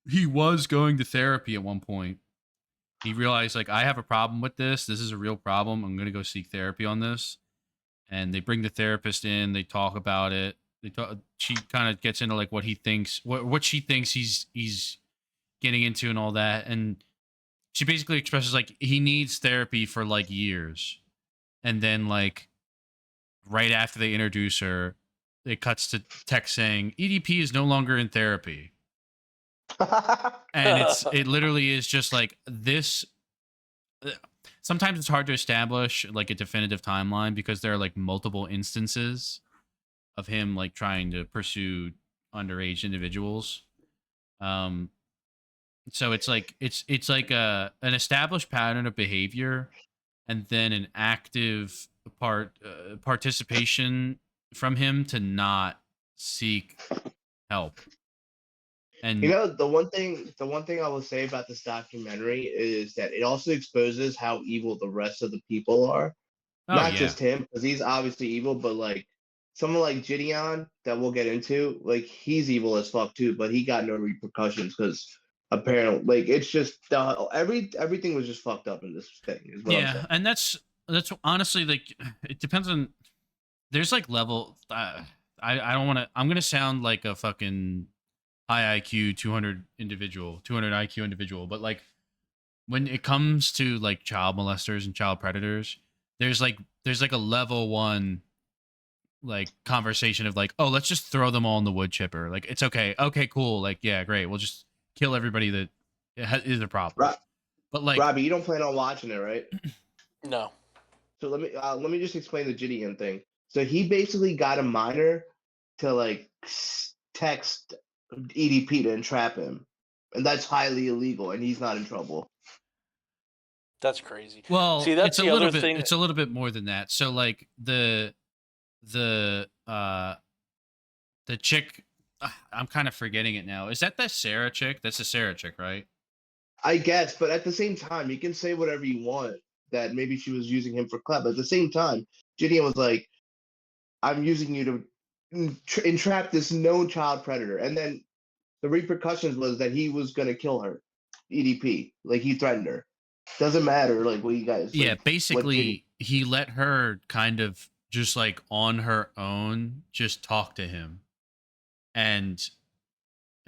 he was going to therapy at one point. He realized like I have a problem with this. This is a real problem. I'm going to go seek therapy on this. And they bring the therapist in, they talk about it. She kind of gets into like what he thinks what she thinks he's getting into and all that. And she basically expresses like he needs therapy for like years. And then like right after they introduce her, it cuts to text saying EDP is no longer in therapy. And it literally is just like this. Sometimes it's hard to establish like a definitive timeline because there are like multiple instances of him like trying to pursue underage individuals. So it's like it's like an established pattern of behavior, and then an active participation from him to not seek help. And you know, the one thing I will say about this documentary is that it also exposes how evil the rest of the people are. Not just him, because he's obviously evil, but like someone like Gideon that we'll get into, like he's evil as fuck too, but he got no repercussions because apparently, like it's just everything was just fucked up in this thing. Is what I'm saying. And that's honestly like it depends on. There's like level. I don't want to. I'm gonna sound like a fucking high IQ 200 IQ individual, but like when it comes to like child molesters and child predators, there's like a level 1 like conversation of like, oh, let's just throw them all in the wood chipper. Like it's okay, cool, like yeah, great, we'll just kill everybody that is a problem. But like Robbie, you don't plan on watching it, right? No. So let me just explain the Gideon thing. So he basically got a minor to like text EDP to entrap him, and that's highly illegal, and he's not in trouble. That's crazy. Well, See, that's the other thing. It's a little bit more than that. So like the chick, I'm kind of forgetting it now. Is that the Sarah chick? That's the Sarah chick, right? I guess, but at the same time, you can say whatever you want that maybe she was using him for clout. But at the same time, Gideon was like, I'm using you to entrap this known child predator. And then the repercussions was that he was going to kill her, EDP. Like, he threatened her. Doesn't matter, like, what you guys... Yeah, like, basically, he let her kind of just, like, on her own, just talk to him. And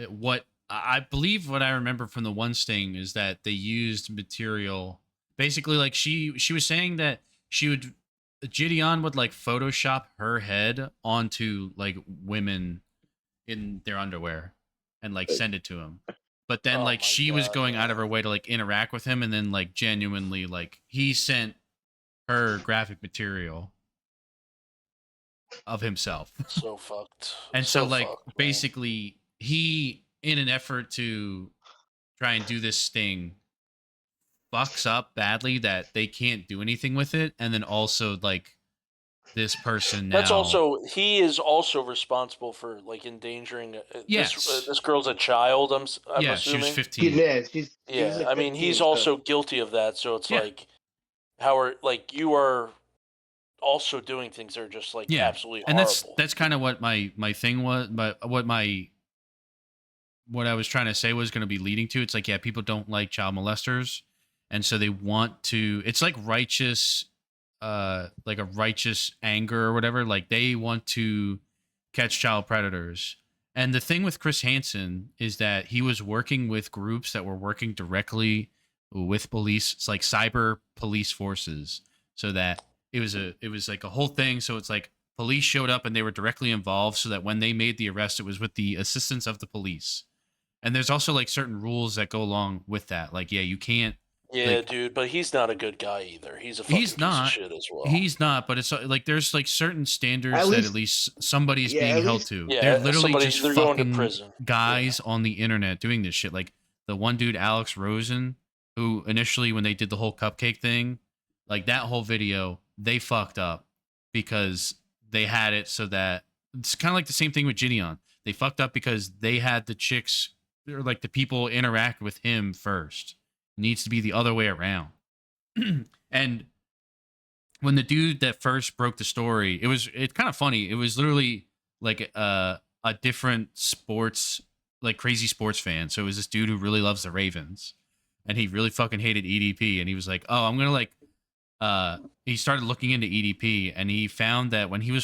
what I believe what I remember from the one sting is that they used material. Basically, like, she was saying that Gideon would, like, Photoshop her head onto, like, women in their underwear and, like, send it to him. But then, like, she was going out of her way to, like, interact with him, and then, like, genuinely, like, he sent her graphic material of himself. So fucked. And so like, fucked, basically, he, in an effort to try and do this sting, fucks up badly that they can't do anything with it, and then also, like, this person now... That's also... He is also responsible for, like, endangering... Yes. This girl's a child, I'm yeah, assuming. She was 15. Yeah, yeah, like I mean, he's also guilty of that, so it's like... Like, you are also doing things that are just, like, absolutely and horrible. And that's kind of what my thing was, but what I was trying to say was going to be leading to. It's like, yeah, people don't like child molesters, and so they want to... It's like righteous... like a righteous anger or whatever. Like, they want to catch child predators. And the thing with Chris Hansen is that he was working with groups that were working directly with police. It's like cyber police forces. So that it was like a whole thing. So it's like police showed up and they were directly involved, so that when they made the arrest, it was with the assistance of the police. And there's also, like, certain rules that go along with that. Like, yeah, you can't... Yeah, like, dude, but he's not a good guy either. He's a fucking piece of shit as well. He's not, but it's like there's, like, certain standards that at least somebody's being held to. Yeah, they're literally just they're fucking going to prison. Guys on the internet doing this shit. Like, the one dude, Alex Rosen, who initially, when they did the whole cupcake thing, like, that whole video, they fucked up because they had it so that... It's kind of like the same thing with Gideon. They fucked up because they had the chicks, or, like, the people interact with him first. It needs to be the other way around. And when the dude that first broke the story, it's kind of funny. It was literally like a different sports, like, crazy sports fan. So it was this dude who really loves the Ravens, and he really fucking hated EDP. And he was like, oh, I'm going to, like, he started looking into EDP, and he found that when he was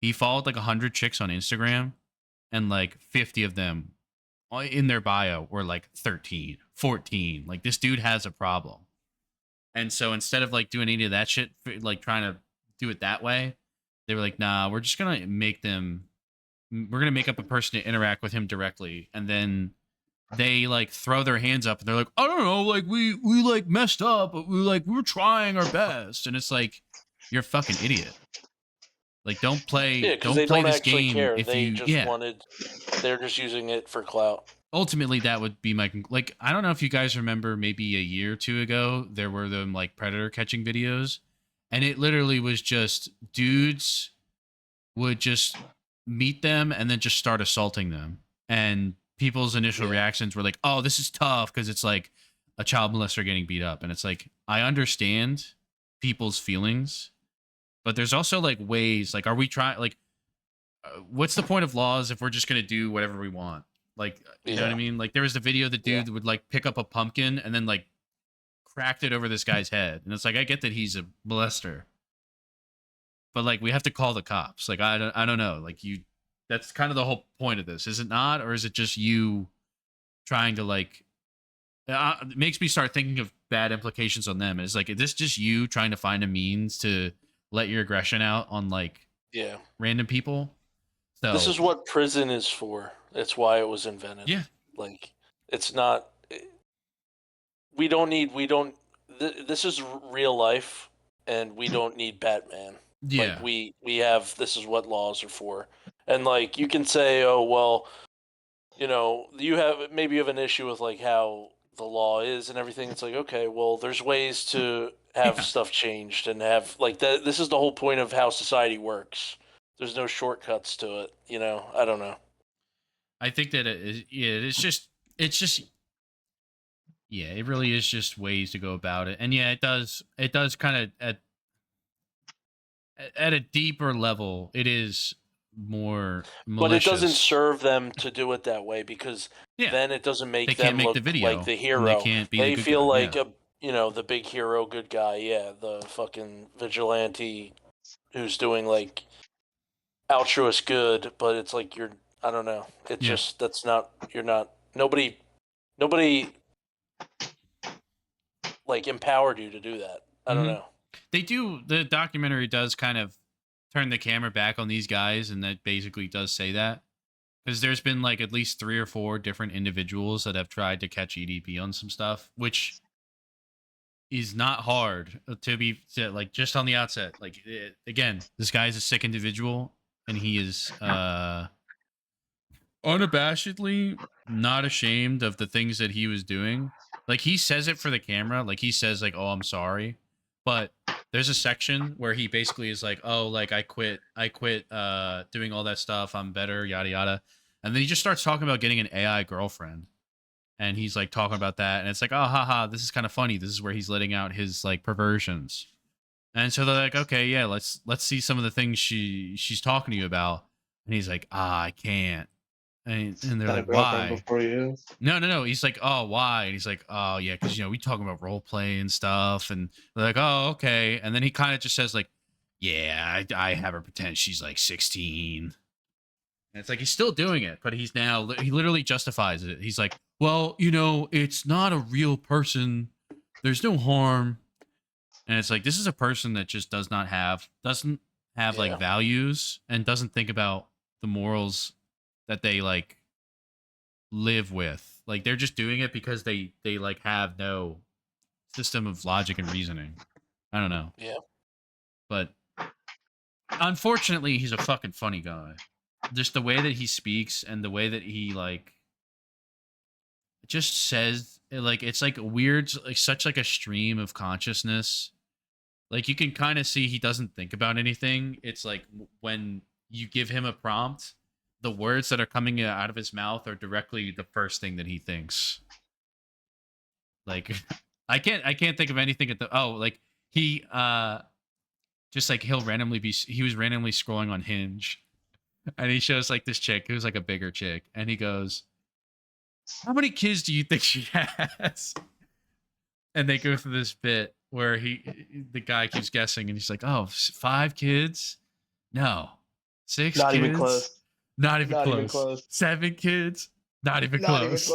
he followed like 100 chicks on Instagram, and like 50 of them in their bio were like 13, 14. Like, this dude has a problem. And so instead of, like, doing any of that shit, like, trying to do it that way, they were like, nah, we're just going to make up a person to interact with him directly. And then they, like, throw their hands up and they're like, I don't know, like, we like messed up, but we're trying our best. And it's like, you're a fucking idiot. Like, don't play this game care. if they you just wanted... They're just using it for clout. Ultimately, that would be my... Like, I don't know if you guys remember, maybe a year or two ago, there were them, like, predator catching videos, and it literally was just dudes would just meet them and then just start assaulting them. And people's initial reactions were like, oh, this is tough because it's like a child molester getting beat up. And it's like, I understand people's feelings, but there's also, like, ways, like, are we trying... Like, what's the point of laws if we're just going to do whatever we want? Like, you know what I mean? Like, there was the video the dude would, like, pick up a pumpkin and then, like, cracked it over this guy's head. And it's like, I get that he's a molester, but, like, we have to call the cops. Like, I don't know. Like, that's kind of the whole point of this, is it not? Or is it just you trying to, like, it makes me start thinking of bad implications on them. It's like, is this just you trying to find a means to let your aggression out on, like, random people? So this is what prison is for. That's why it was invented. Yeah. Like, it's not... This is real life, and we don't need Batman. Yeah. Like, we have... This is what laws are for. And, like, you can say, oh, well, you know, maybe you have an issue with, like, how the law is and everything. It's like, okay, well, there's ways to have stuff changed and have like that. This is the whole point of how society works. There's no shortcuts to it, you know. I don't know. I think that it's just yeah, it really is just ways to go about it. And yeah, it does kind of at a deeper level, it is more malicious. But it doesn't serve them to do it that way because then it doesn't make them look like the hero. They can't be they the good feel guy, like the big hero, good guy. Yeah, the fucking vigilante who's doing like altruist good, but it's like I don't know. It's just nobody like empowered you to do that. I don't know. The documentary does kind of turn the camera back on these guys, and that basically does say that. Because there's been like at least 3 or 4 different individuals that have tried to catch EDP on some stuff, which is not hard to like just on the outset. Like again, this guy is a sick individual, and he is unabashedly not ashamed of the things that he was doing. Like he says it for the camera, like he says like, "Oh, I'm sorry," but there's a section where he basically is like, "Oh, like I quit doing all that stuff. I'm better, yada yada," and then he just starts talking about getting an AI girlfriend. And he's like talking about that, and it's like, oh, haha, this is kind of funny. This is where he's letting out his like perversions. And so they're like, okay, yeah, let's see some of the things she's talking to you about. And he's like, I can't. And they're like, why? Before you? No. He's like, oh, why? And he's like, oh, yeah, because we talking about role play and stuff. And they're like, oh, okay. And then he kind of just says like, yeah, I have her pretend she's like 16. And it's like he's still doing it, but he literally justifies it. He's like, well, it's not a real person. There's no harm. And it's like, this is a person that just doesn't have like values and doesn't think about the morals that they like live with. Like they're just doing it because they like have no system of logic and reasoning. I don't know. Yeah. But unfortunately, he's a fucking funny guy. Just the way that he speaks and the way that he like just says like it's like weird, like such like a stream of consciousness. Like you can kind of see he doesn't think about anything. It's like when you give him a prompt, the words that are coming out of his mouth are directly the first thing that he thinks. Like I can't think of anything like he just like he was randomly scrolling on Hinge. And he shows like this chick who's like a bigger chick, and he goes, "How many kids do you think she has?" And they go through this bit where the guy keeps guessing, and he's like, "Oh, 5 kids? No, 6 Not kids? Even close. Not even close. 7 kids? Not even close.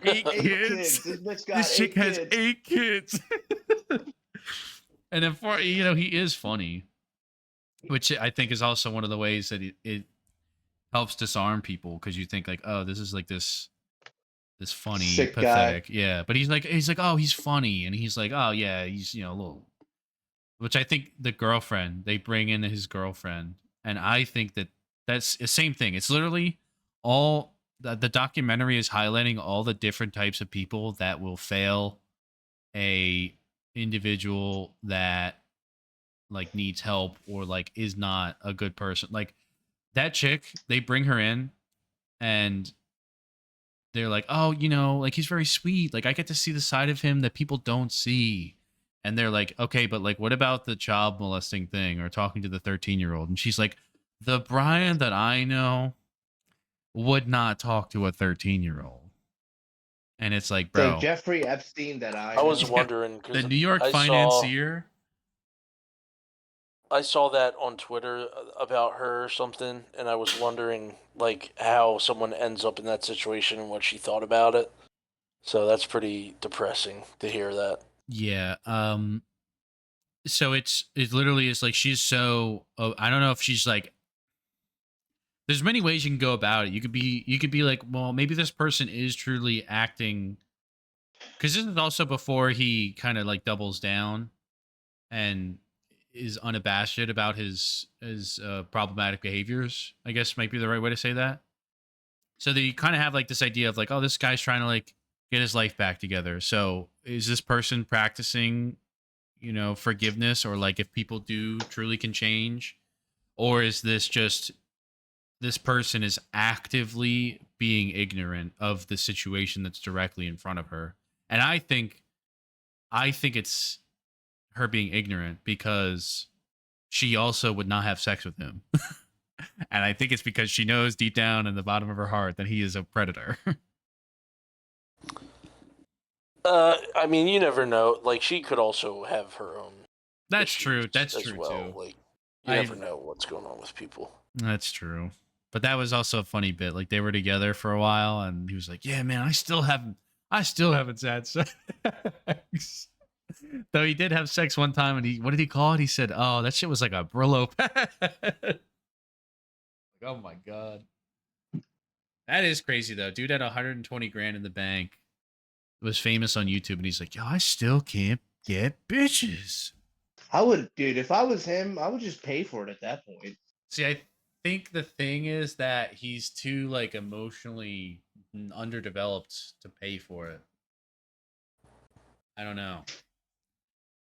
8 kids? This chick has 8 kids." And then he is funny, which I think is also one of the ways that it helps disarm people, because you think like, oh, this is like this funny, sick pathetic guy. Yeah, but he's like, oh, he's funny, and he's like, oh yeah, he's a little, which I think they bring in his girlfriend, and I think that's the same thing. It's literally all the documentary is highlighting all the different types of people that will fail a individual that like needs help or like is not a good person. Like that chick, they bring her in and they're like, oh, like he's very sweet. Like I get to see the side of him that people don't see. And they're like, okay, but like, what about the child molesting thing or talking to the 13-year-old? And she's like, the Brian that I know would not talk to a 13-year-old. And it's like, bro. So Jeffrey Epstein that I was wondering. The New York financier. I saw that on Twitter about her or something, and I was wondering like how someone ends up in that situation and what she thought about it. So that's pretty depressing to hear that. Yeah. So it literally is like she's so. I don't know if she's like. There's many ways you can go about it. You could be like, well, maybe this person is truly acting. Because this is also before he kind of like doubles down, and is unabashed about his problematic behaviors, I guess might be the right way to say that. So they kind of have like this idea of like, oh, this guy's trying to like get his life back together. So is this person practicing, forgiveness, or like if people do truly can change, or is this just this person is actively being ignorant of the situation that's directly in front of her? And I think it's her being ignorant because she also would not have sex with him. And I think it's because she knows deep down in the bottom of her heart that he is a predator. I mean, you never know. Like, she could also have her own. That's true. That's as true well. too. Like, you never know what's going on with people. That's true. But that was also a funny bit. Like, they were together for a while, and he was like, "Yeah, man, I still haven't had sex." Though he did have sex one time, and what did he call it? He said, "Oh, that shit was like a Brillo pad." Like, oh my god, that is crazy though. Dude had 120 grand in the bank. Was famous on YouTube, and he's like, "Yo, I still can't get bitches." I would, dude. If I was him, I would just pay for it at that point. See, I think the thing is that he's too like emotionally underdeveloped to pay for it. I don't know.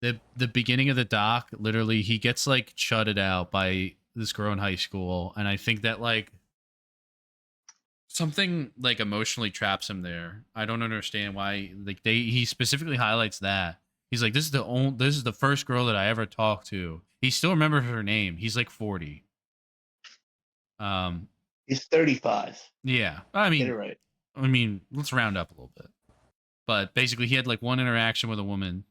The beginning of the doc, literally, he gets like shutted out by this girl in high school, and I think that like something like emotionally traps him there. I don't understand why. Like he specifically highlights that. He's like, this is the first girl that I ever talked to. He still remembers her name. He's like 40. He's 35. Yeah. I mean, get it right. I mean, let's round up a little bit. But basically, he had like one interaction with a woman,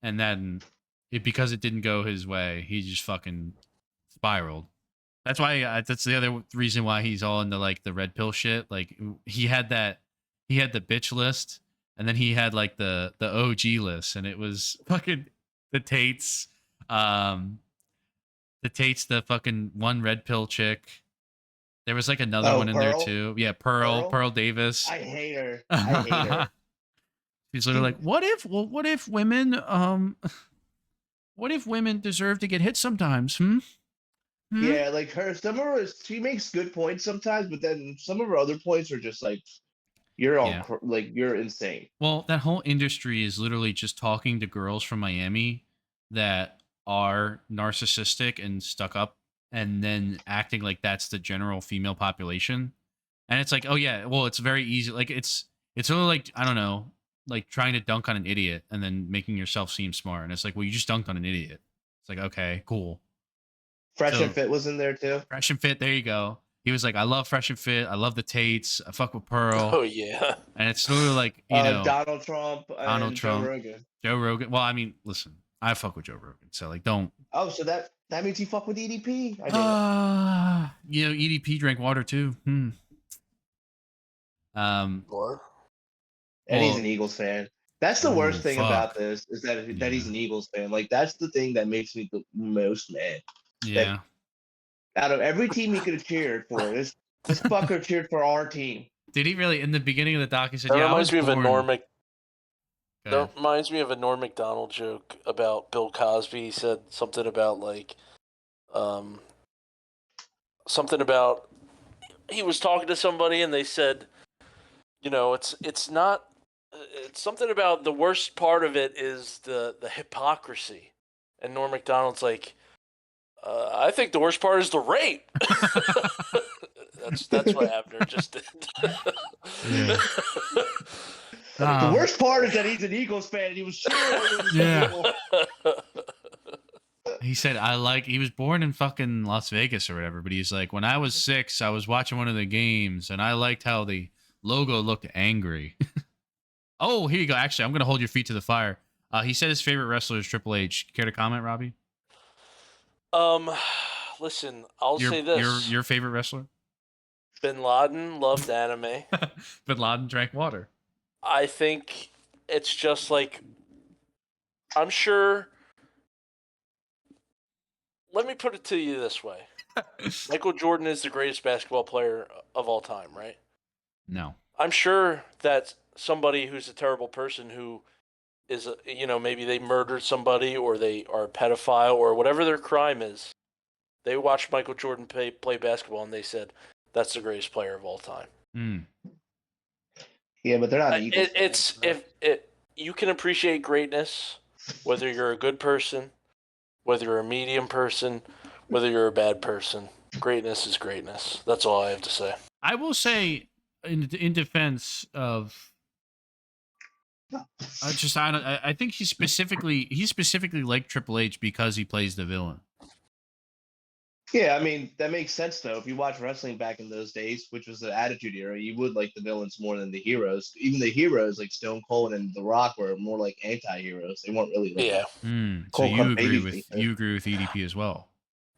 and then because it didn't go his way, he just fucking spiraled. That's why. That's the other reason why he's all into like the red pill shit. Like he had the bitch list, and then he had like the OG list, and it was fucking the Tates, the fucking one red pill chick. There was like another one in Pearl? there too. Yeah, Pearl Davis. I hate her. I hate her. She's literally like, what if women deserve to get hit sometimes? Yeah, like she makes good points sometimes, but then some of her other points are just like, you're insane. Well, that whole industry is literally just talking to girls from Miami that are narcissistic and stuck up, and then acting like that's the general female population. And it's like, oh yeah, well, it's very easy. Like it's sort of like, I don't know, like trying to dunk on an idiot and then making yourself seem smart. And it's like, well, you just dunked on an idiot. It's like, okay, cool. Fresh and Fit was in there too. Fresh and Fit, there you go. He was like, I love Fresh and Fit. I love the Tates. I fuck with Pearl. Oh yeah. And it's literally like, Donald Trump, Joe Rogan. Joe Rogan. Well, I mean, listen, I fuck with Joe Rogan, so like, don't. Oh, so that means you fuck with EDP. EDP drank water too. Or? And he's an Eagles fan. That's the worst thing about this is that he's an Eagles fan. Like that's the thing that makes me the most mad. Yeah. Out of every team he could have cheered for, this fucker cheered for our team. Did he really? In the beginning of the doc, he said, that "Yeah, reminds I was me born." of a Norm. That reminds me of a Norm Macdonald joke about Bill Cosby. He said something about like, something about he was talking to somebody and they said, it's not. It's something about the worst part of it is the hypocrisy, and Norm Macdonald's like, I think the worst part is the rape. That's what Abner just did. The worst part is that he's an Eagles fan and he was cheering. He said, he was born in fucking Las Vegas or whatever, but he's like, when I was 6, I was watching one of the games and I liked how the logo looked angry. Oh, here you go. Actually, I'm going to hold your feet to the fire. He said his favorite wrestler is Triple H. Care to comment, Robbie? Listen, I'll say this. Your favorite wrestler? Bin Laden loved anime. Bin Laden drank water. I think it's just like, I'm sure. Let me put it to you this way. Michael Jordan is the greatest basketball player of all time, right? No. I'm sure that somebody who's a terrible person who is, maybe they murdered somebody or they are a pedophile or whatever their crime is, they watched Michael Jordan play basketball and they said, that's the greatest player of all time. Yeah, but they're not Eagles. It's if it you can appreciate greatness, whether you're a good person, whether you're a medium person, whether you're a bad person. Greatness is greatness. That's all I have to say. I will say, in defense of, I think he specifically liked Triple H because he plays the villain. Yeah, I mean that makes sense though. If you watch wrestling back in those days, which was the Attitude Era, you would like the villains more than the heroes. Even the heroes like Stone Cold and The Rock were more like anti-heroes. They weren't really like So you agree with EDP as well?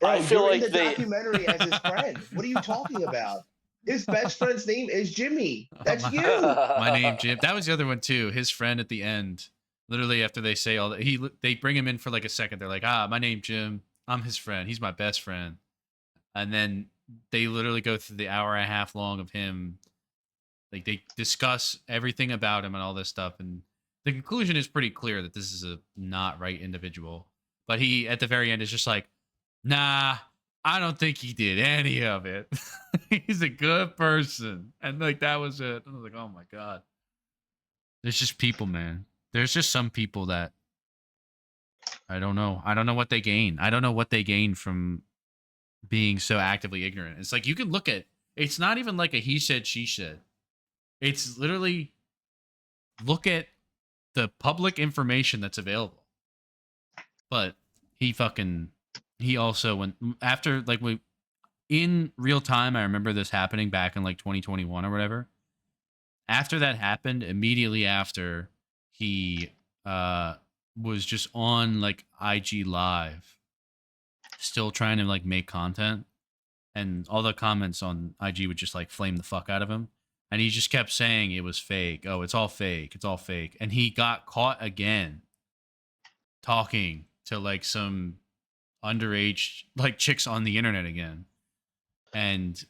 Bro, I feel like the documentary as his friend. What are you talking about? His best friend's name is Jimmy. That's you. My name Jim. That was the other one too. His friend at the end. Literally after they say all that, they bring him in for like a second. They're like, my name Jim. I'm his friend. He's my best friend. And then they literally go through the hour and a half long of him. Like they discuss everything about him and all this stuff. And the conclusion is pretty clear that this is a not right individual. But he, at the very end, is just like, nah, I don't think he did any of it. He's a good person. And like, that was it. I was like, oh my God. There's just people, man. There's just some people that I don't know. I don't know what they gain. I don't know what they gain from being so actively ignorant. It's like, you can look at, it's not even like a he said, she said. It's literally look at the public information that's available. But he also went after, like, in real time, I remember this happening back in like 2021 or whatever. After that happened, immediately after, he was just on like IG Live, still trying to like make content, and all the comments on IG would just like flame the fuck out of him. And he just kept saying it was fake. Oh, it's all fake. It's all fake. And he got caught again talking to like some underage like chicks on the internet again. And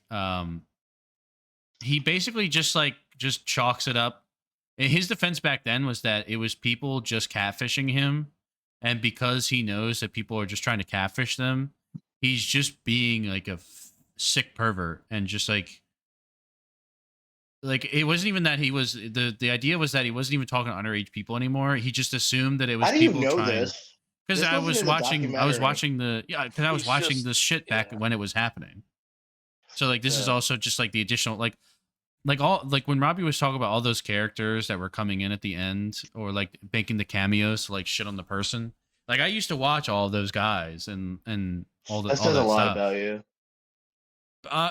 he basically just chalks it up. And his defense back then was that it was people just catfishing him. And because he knows that people are just trying to catfish them, he's just being like a sick pervert. And just like it wasn't even that he was, the idea was that he wasn't even talking to underage people anymore. He just assumed that it was people trying. This? Because I was watching this shit back when it was happening. So like this is also just like the additional like when Robbie was talking about all those characters that were coming in at the end, or like making the cameos to like shit on the person. Like I used to watch all of those guys and all the. That says a lot about you.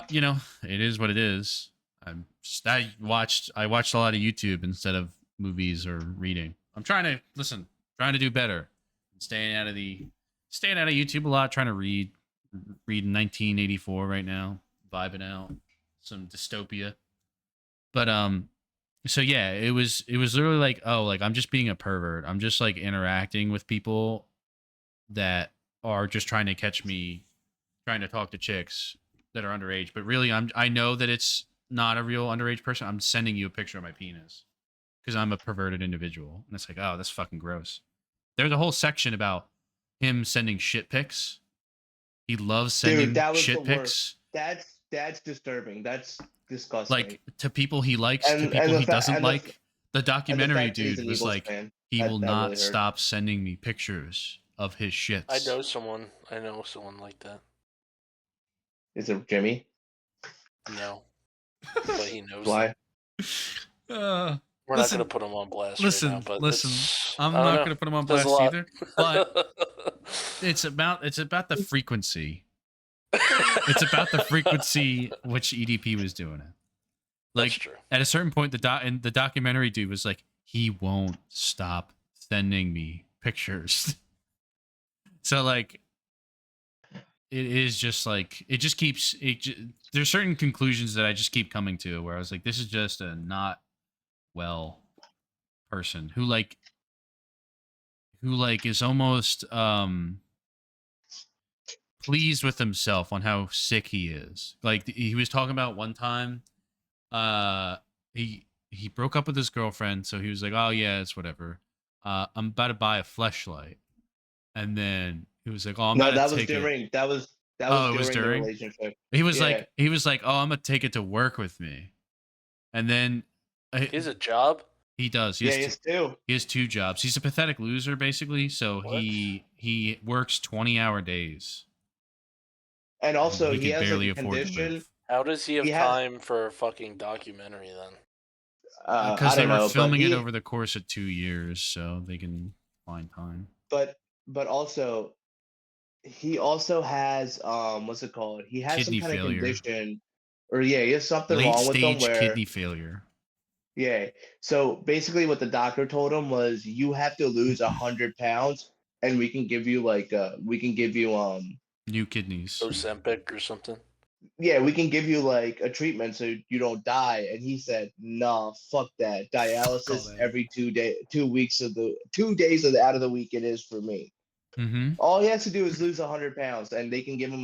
You know, it is what it is. I watched a lot of YouTube instead of movies or reading. I'm trying to do better. Staying out of YouTube a lot, trying to read 1984 right now, vibing out some dystopia. But so yeah, it was literally like, oh, like I'm just being a pervert. I'm just like interacting with people that are just trying to catch me trying to talk to chicks that are underage. But really I know that it's not a real underage person. I'm sending you a picture of my penis because I'm a perverted individual. And it's like, oh, that's fucking gross. There's a whole section about him sending shit pics. He loves sending shit pics. That's disturbing. That's disgusting. Like to people he likes, to people he doesn't like. The documentary dude was like, he will not stop sending me pictures of his shits. I know someone like that. Is it Jimmy? No, but he knows. Why? We're not going to put him on blast. Right now, but I'm not going to put him on blast either. But it's about the frequency. It's about the frequency which EDP was doing it. Like That's true. At a certain point, the documentary dude was like, he won't stop sending me pictures. So like, it is just like it just keeps. There's certain conclusions that I just keep coming to where I was like, this is just a not well person who is almost pleased with himself on how sick he is. Like he was talking about one time he broke up with his girlfriend, so he was like, oh yeah, it's whatever, I'm about to buy a fleshlight. And then he was like, oh, that was during the relationship. He was like, oh, I'm gonna take it to work with me. And then He has a job? He does. He has two. He has 2 jobs. He's a pathetic loser, basically. So What? he works 20-hour days. And also, he he can has barely like a afford to condition. live. How does he have time for a fucking documentary then? Because they were filming it over the course of 2 years, so they can find time. But also, he also has what's it called? He has Kidney some kind failure. of condition, or he has something wrong with him Late-stage where kidney failure. Yeah. So basically, what the doctor told him was, you have to lose 100 pounds, and we can give you new kidneys. Ozempic or something. Yeah, we can give you like a treatment so you don't die. And he said, "Nah, fuck that. Dialysis that. every 2 weeks of the 2 days out of the week it is for me." Mm-hmm. All he has to do is lose 100 pounds, and they can give him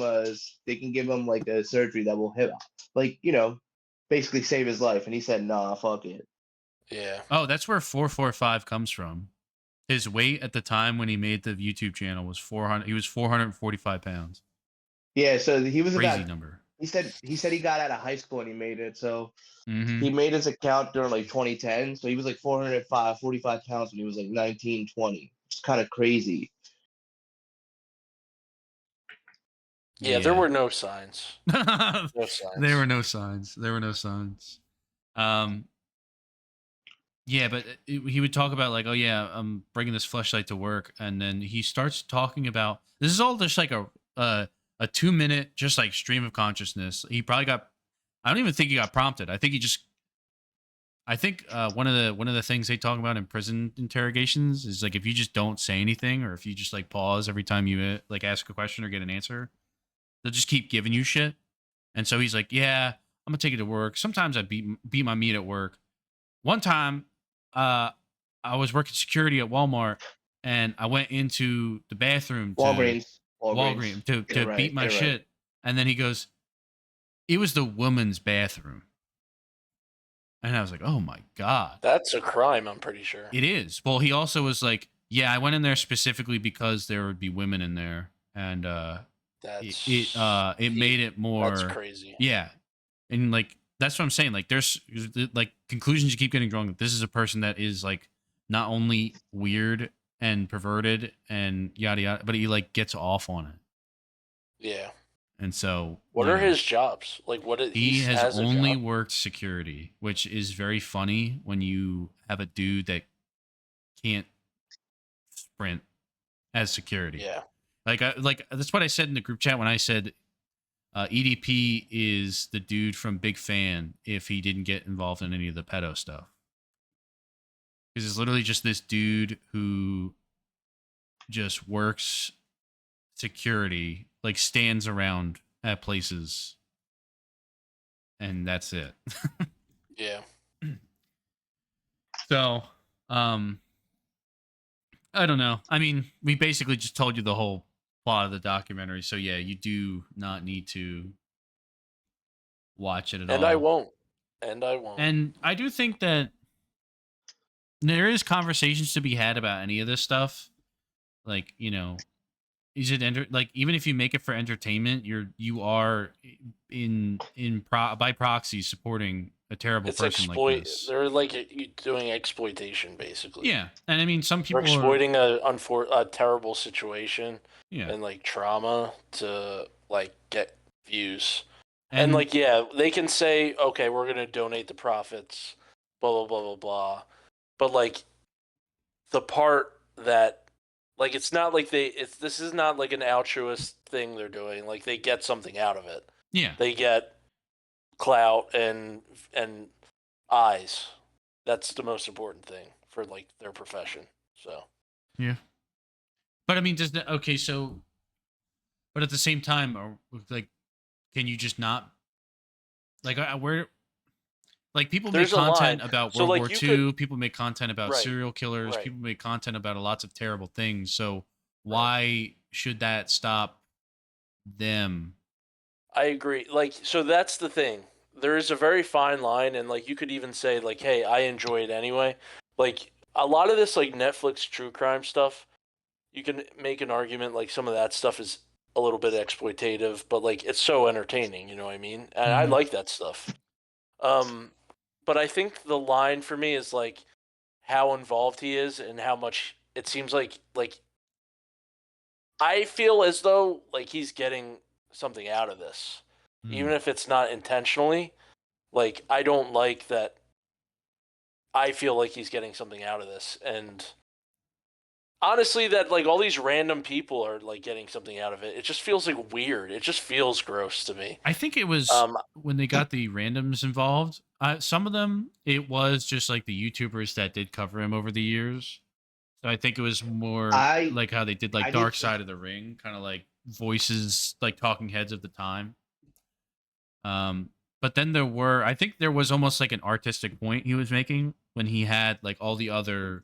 like a surgery that will hit, like, basically save his life. And he said, "Nah, fuck it." Yeah. Oh, that's where 445 comes from. His weight at the time when he made the YouTube channel was 400. He was 445 pounds. Yeah, so he was crazy number. He said he got out of high school and he made it. So Mm-hmm. he made his account during like 2010. So he was like 45 pounds when he was like 19, 20. It's kind of crazy. Yeah, there were no signs. No signs. There were no signs. There were no signs. Yeah, but he would talk about like, oh yeah, I'm bringing this fleshlight to work, and then he starts talking about this is all just like a 2-minute just like stream of consciousness. He probably got, I don't even think he got prompted. I think one of the things they talk about in prison interrogations is like if you just don't say anything, or if you just like pause every time you like ask a question or get an answer, they'll just keep giving you shit. And so he's like, yeah, I'm gonna take it to work. Sometimes I beat my meat at work. One time, I was working security at Walmart, and I went into the bathroom to Walgreens to beat my shit. And then he goes, it was the woman's bathroom. And I was like, oh my God. That's a crime, I'm pretty sure. It is. Well, he also was like, yeah, I went in there specifically because there would be women in there. And it made it more. That's crazy. Yeah. And like, that's what I'm saying. Like, there's like conclusions you keep getting wrong. This is a person that is like not only weird and perverted and yada yada, but he like gets off on it. Yeah. And so, what are his jobs? Like, he has only worked security, which is very funny when you have a dude that can't sprint as security. Yeah. Like that's what I said in the group chat when I said EDP is the dude from Big Fan if he didn't get involved in any of the pedo stuff. Because it's literally just this dude who just works security, like stands around at places, and that's it. Yeah. So, I don't know. I mean, we basically just told you the whole plot of the documentary. So yeah, you do not need to watch it at all. And I won't. And I do think that there is conversations to be had about any of this stuff. Like, is it like, even if you make it for entertainment, you are by proxy supporting a terrible person like this. They're like doing exploitation, basically. Yeah, and I mean, some people are exploiting a terrible situation, yeah, and like trauma to like get views. And like, yeah, they can say, okay, we're gonna donate the profits, blah blah blah blah blah, but like the part that, like, it's not like this is not like an altruist thing they're doing. Like, they get something out of it. Yeah, they get clout and eyes. That's the most important thing for like their profession. So yeah, but I mean, but at the same time, like, can you just not, like, where, like, people make content about World War II, people make content about serial killers, people make content about lots of terrible things. So why should that stop them? I agree. Like, so that's the thing. There is a very fine line, and like, you could even say like, hey, I enjoy it anyway. Like, a lot of this like Netflix true crime stuff, you can make an argument like some of that stuff is a little bit exploitative, but like, it's so entertaining, you know what I mean? And I like that stuff. But but I think the line for me is like how involved he is and how much it seems like I feel as though like he's getting something out of this, even if it's not intentionally. Like I don't like that. I feel like he's getting something out of this, and honestly, that like all these random people are like getting something out of it. It just feels like weird. It just feels gross to me. I think it was when they got the randoms involved. Some of them, it was just like the YouTubers that did cover him over the years. So I think it was more like how they did like Dark Side of the Ring, kind of like voices, like talking heads of the time. But then I think there was almost like an artistic point he was making when he had like all the other,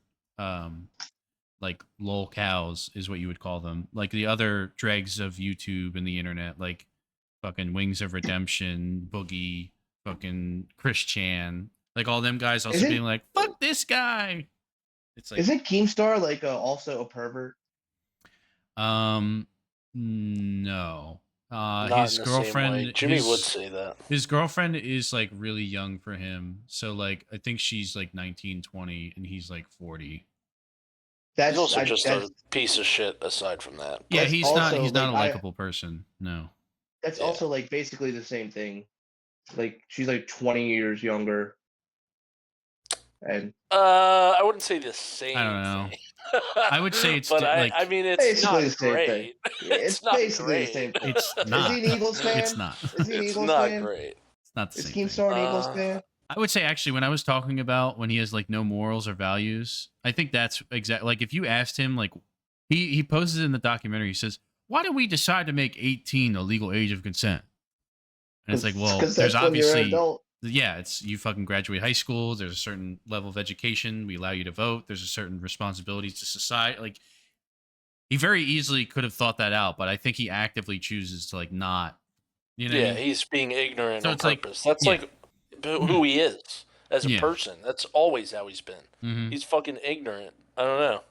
like lol cows is what you would call them, like the other dregs of YouTube and the internet, like fucking Wings of Redemption, Boogie, fucking Chris Chan, like all them guys also being like, fuck this guy. It's like, isn't Keemstar like also a pervert? No. Not His in the girlfriend, same way. Jimmy would say that. His girlfriend is like really young for him. So like I think she's like 19, 20 and he's like 40. He's also just a piece of shit aside from that. Yeah, he's not a likable person. No. That's also like basically the same thing. Like she's like 20 years younger. And I wouldn't say the same. I don't know. I would say it's but like I mean it's not the same great. thing. It's not basically great. the same thing. It's not. Is he an Eagles fan? It's not. Is he an It's Eagles not fan? great. It's not the Is same Keemstar thing. an Eagles fan? I would say actually when I was talking about when he has like no morals or values, I think that's exactly like if you asked him like he poses in the documentary, he says, "Why did we decide to make 18 a legal age of consent?" And it's like, well, there's obviously it's you fucking graduate high school, there's a certain level of education, we allow you to vote, there's a certain responsibility to society. Like he very easily could have thought that out, but I think he actively chooses to like not, you know. Yeah, he's being ignorant on purpose. Like, that's like who he is as a person. That's always how he's been. He's fucking ignorant. I don't know.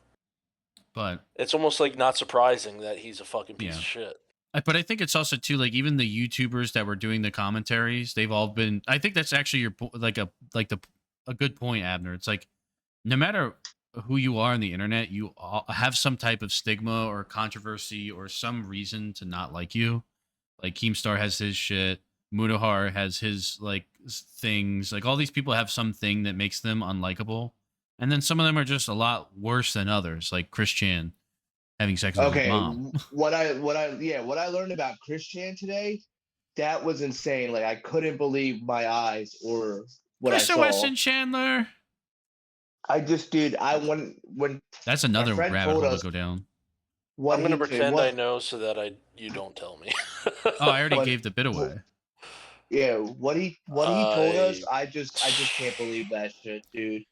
But it's almost like not surprising that he's a fucking piece of shit. But I think it's also too like even the YouTubers that were doing the commentaries, they've all been. I think that's actually your a good point, Abner. It's like no matter who you are on the internet, you all have some type of stigma or controversy or some reason to not like you. Like Keemstar has his shit, Mudahar has his like things. Like all these people have something that makes them unlikable, and then some of them are just a lot worse than others, like Chris Chan having sex with his mom. what I learned about Chris Chan today, that was insane. Like I couldn't believe my eyes or what I saw. Weston Chandler. I just, dude, when that's another rabbit hole to go down. I'm gonna pretend I know so that you don't tell me. Oh, I already gave the bit away. Yeah, what he told us, I just can't believe that shit, dude.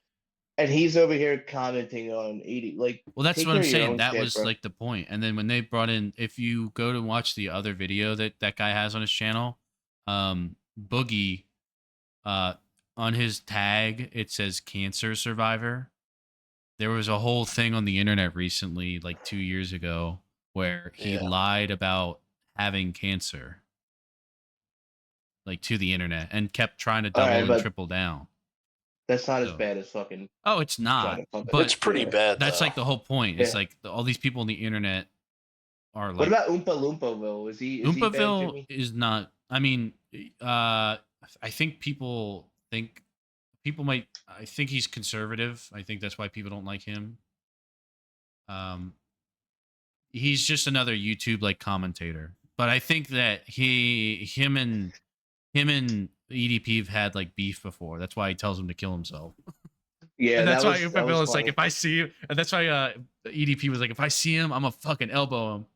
And he's over here commenting on 80. Like, well, that's what I'm saying. That was like the point. And then when they brought in, if you go to watch the other video that guy has on his channel, Boogie, on his tag it says cancer survivor. There was a whole thing on the internet recently, like 2 years ago, where he lied about having cancer, like to the internet, and kept trying to double and triple down. That's not as bad as fucking. Oh, it's not. But it's pretty bad. That's though. like the whole point. It's like all these people on the internet are like. What about Oompa Loopaville? Is he? Oompaville is not. I mean, I think people might. I think he's conservative. I think that's why people don't like him. He's just another YouTube like commentator. But I think that him and EDP have had like beef before. That's why he tells him to kill himself. Yeah, and that's why Bill is like, if I see him, and that's why EDP was like, if I see him, I'm gonna fucking elbow him.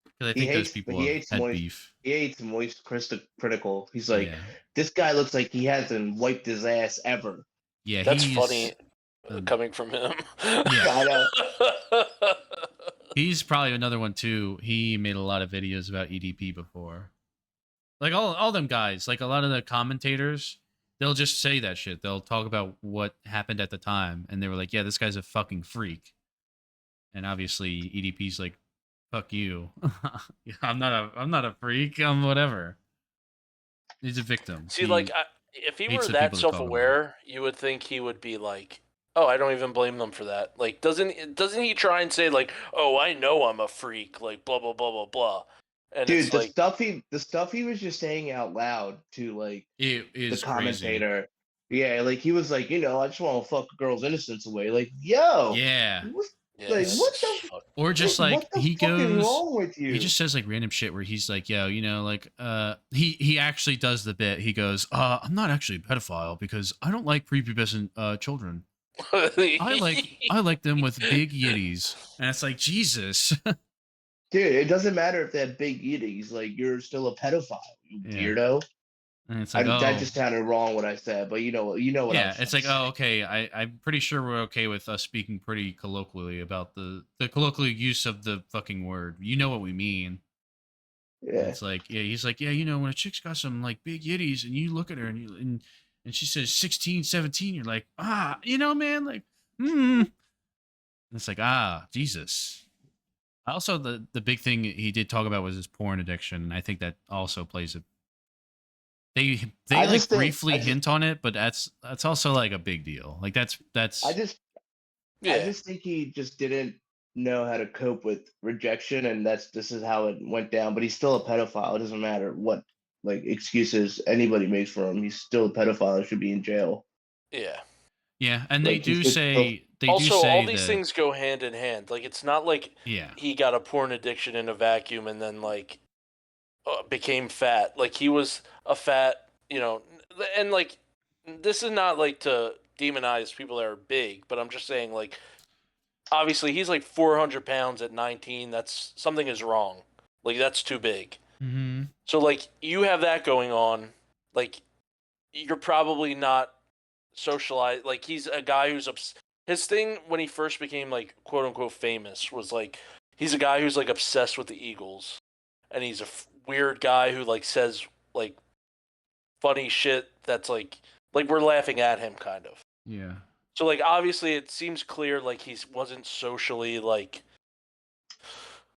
Because I think those people had beef. He hates Moist Critical. He's like, this guy looks like he hasn't wiped his ass ever. Yeah, that's funny coming from him. Yeah. He's probably another one too. He made a lot of videos about EDP before. Like all them guys, like a lot of the commentators, they'll just say that shit. They'll talk about what happened at the time, and they were like, "Yeah, this guy's a fucking freak." And obviously, EDP's like, "Fuck you. I'm not a freak. I'm whatever." He's a victim. See, like if he hates were the that people that talk about it. self-aware, you would think he would be like, "Oh, I don't even blame them for that." Like, doesn't he try and say like, "Oh, I know I'm a freak," like blah blah blah blah blah, and Dude, it's like, the stuff he was just saying out loud to like It the is crazy. commentator. Yeah, like he was like, I just want to fuck a girl's innocence away. Like, yo, Yeah. what, yeah, like it's what just the Or just what like the fuck is wrong with he you? just says like random shit where he's like, yo, like he actually does the bit. He goes, I'm not actually a pedophile because I don't like prepubescent children. I like them with big yitties. And it's like, Jesus. Dude, it doesn't matter if they have big eaties. Like, you're still a pedophile, you Yeah. weirdo. And it's like, That oh, just sounded wrong what I said, but you know what I yeah, was it's trying to like, oh, say. okay. I'm pretty sure we're okay with us speaking pretty colloquially about the colloquial use of the fucking word. You know what we mean. And Yeah. it's like, yeah, he's like, yeah, when a chick's got some like big yitties and you look at her and she says 16, 17, you're like, man, like, And it's like, Jesus. Also, the big thing he did talk about was his porn addiction. And I think that also plays a they I like just think briefly hint on it, but that's also like a big deal. Like I that's just I yeah, just think he just didn't know how to cope with rejection, and this is how it went down. But he's still a pedophile. It doesn't matter what like excuses anybody makes for him. He's still a pedophile and should be in jail. yeah. yeah, and Like he should still. they do Also, all say these that things go hand in hand. Like, it's not like yeah. he got a porn addiction in a vacuum and then like became fat. Like, he was a fat, and like this is not like to demonize people that are big, but I'm just saying like obviously he's like 400 pounds at 19. That's something is wrong. Like, that's too big. Mm-hmm. So like you have that going on. Like, you're probably not socialized. Like, he's a guy who's his thing when he first became like quote unquote famous was like he's a guy who's like obsessed with the Eagles, and he's a weird guy who like says like funny shit that's like we're laughing at him kind of. Yeah. So like obviously it seems clear like he wasn't socially like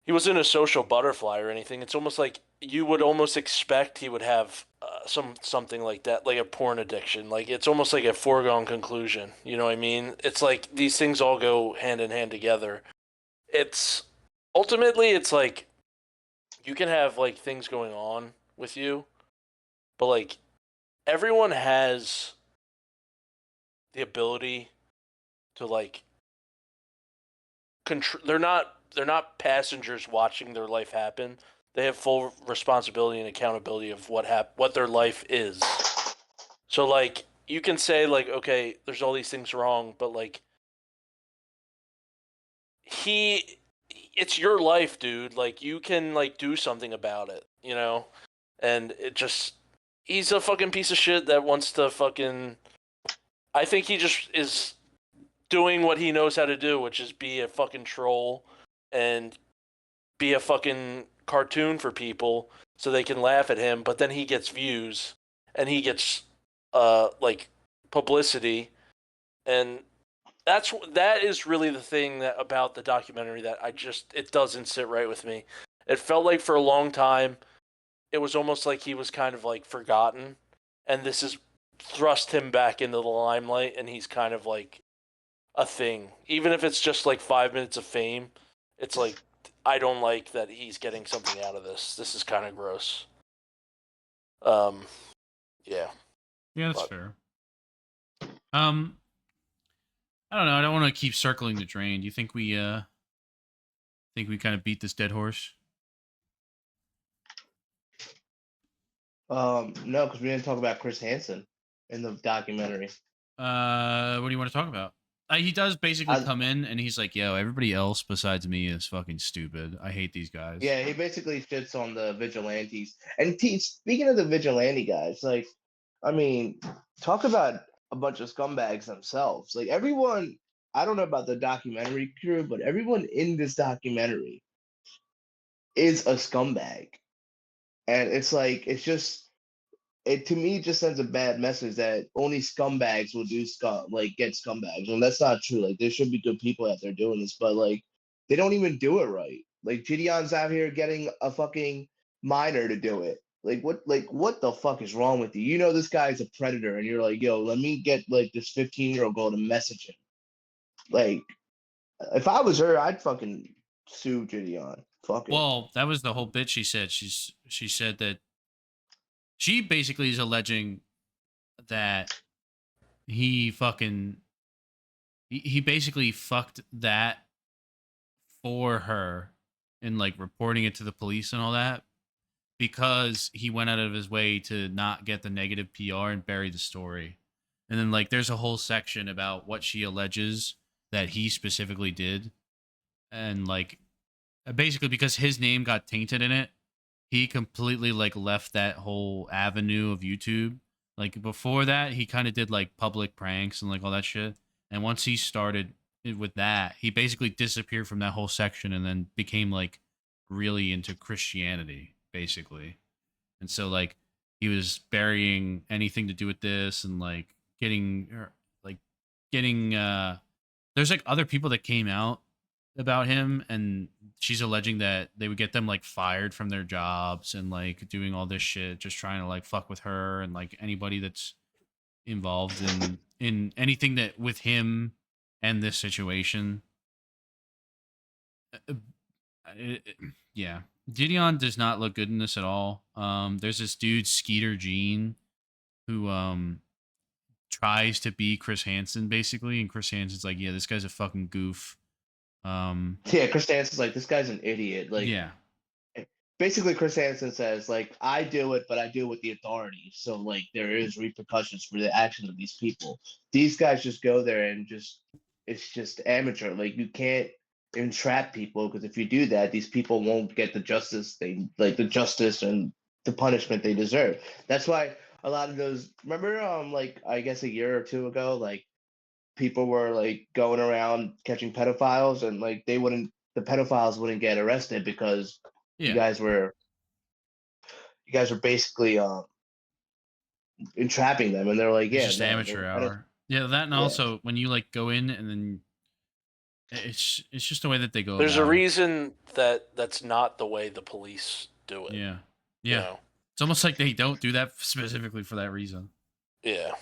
he wasn't a social butterfly or anything. It's almost like you would almost expect he would have something like that, like a porn addiction. Like, it's almost like a foregone conclusion. You know what I mean? It's like these things all go hand in hand together. It's ultimately it's like you can have like things going on with you, but like everyone has the ability to like control. They're not passengers watching their life happen. They have full responsibility and accountability of what their life is. So like you can say like, okay, there's all these things wrong, but like he it's your life, dude. Like, you can like do something about it, And it just he's a fucking piece of shit that wants to fucking I think he just is doing what he knows how to do, which is be a fucking troll and be a fucking cartoon for people so they can laugh at him, but then he gets views and he gets like publicity, and that is really the thing that about the documentary that it doesn't sit right with me. It felt like for a long time it was almost like he was kind of like forgotten, and this has thrust him back into the limelight, and he's kind of like a thing. Even if it's just like 5 minutes of fame, it's like I don't like that he's getting something out of this. This is kind of gross. Yeah. Yeah, that's fair. I don't know. I don't want to keep circling the drain. Do you think we kind of beat this dead horse? No, because we didn't talk about Chris Hansen in the documentary. What do you want to talk about? He does basically come in and he's like, "Yo, everybody else besides me is fucking stupid. I hate these guys." Yeah, he basically shits on the vigilantes. And speaking of the vigilante guys, like, I mean, talk about a bunch of scumbags themselves. Like, everyone, I don't know about the documentary crew, but everyone in this documentary is a scumbag. And it's like, it to me just sends a bad message that only scumbags will do get scumbags. And that's not true. Like, there should be good people out there doing this, but like they don't even do it right. Like, Gideon's out here getting a fucking minor to do it. what the fuck is wrong with you? You know this guy's a predator, and you're like, yo, let me get like this 15-year-old girl to message him. Like, if I was her, I'd fucking sue Gideon. Fuck it. Well, that was the whole bit she said. She said that she basically is alleging that he fucking he basically fucked that for her and like reporting it to the police and all that because he went out of his way to not get the negative PR and bury the story. And then like there's a whole section about what she alleges that he specifically did. And like basically because his name got tainted in it, he completely like left that whole avenue of YouTube. Like before that, he kind of did like public pranks and like all that shit. And once he started with that, he basically disappeared from that whole section and then became like really into Christianity, basically. And so like he was burying anything to do with this and like getting there's like other people that came out about him, and she's alleging that they would get them like fired from their jobs and like doing all this shit just trying to like fuck with her and like anybody that's involved in anything that with him and this situation. Uh, yeah, Gideon does not look good in this at all. There's this dude Skeeter Jean who tries to be Chris Hansen basically, and Chris Hansen's like, yeah, this guy's a fucking goof. Yeah, Chris Hansen's like, this guy's an idiot. Like, yeah, basically Chris Hansen says, like, I do it, but I do it with the authorities. So like there is repercussions for the actions of these people. These guys just go there and it's just amateur. Like you can't entrap people because if you do that, these people won't get the justice and the punishment they deserve. That's why a lot of those remember like I guess a year or two ago, like people were like going around catching pedophiles and like the pedophiles wouldn't get arrested because you guys were basically entrapping them, and they're like, it's yeah, just no, amateur hour. Yeah, that and also when you like go in and then it's just the way that they go. There's a reason that's not the way the police do it. Yeah, You know? It's almost like they don't do that specifically for that reason. Yeah.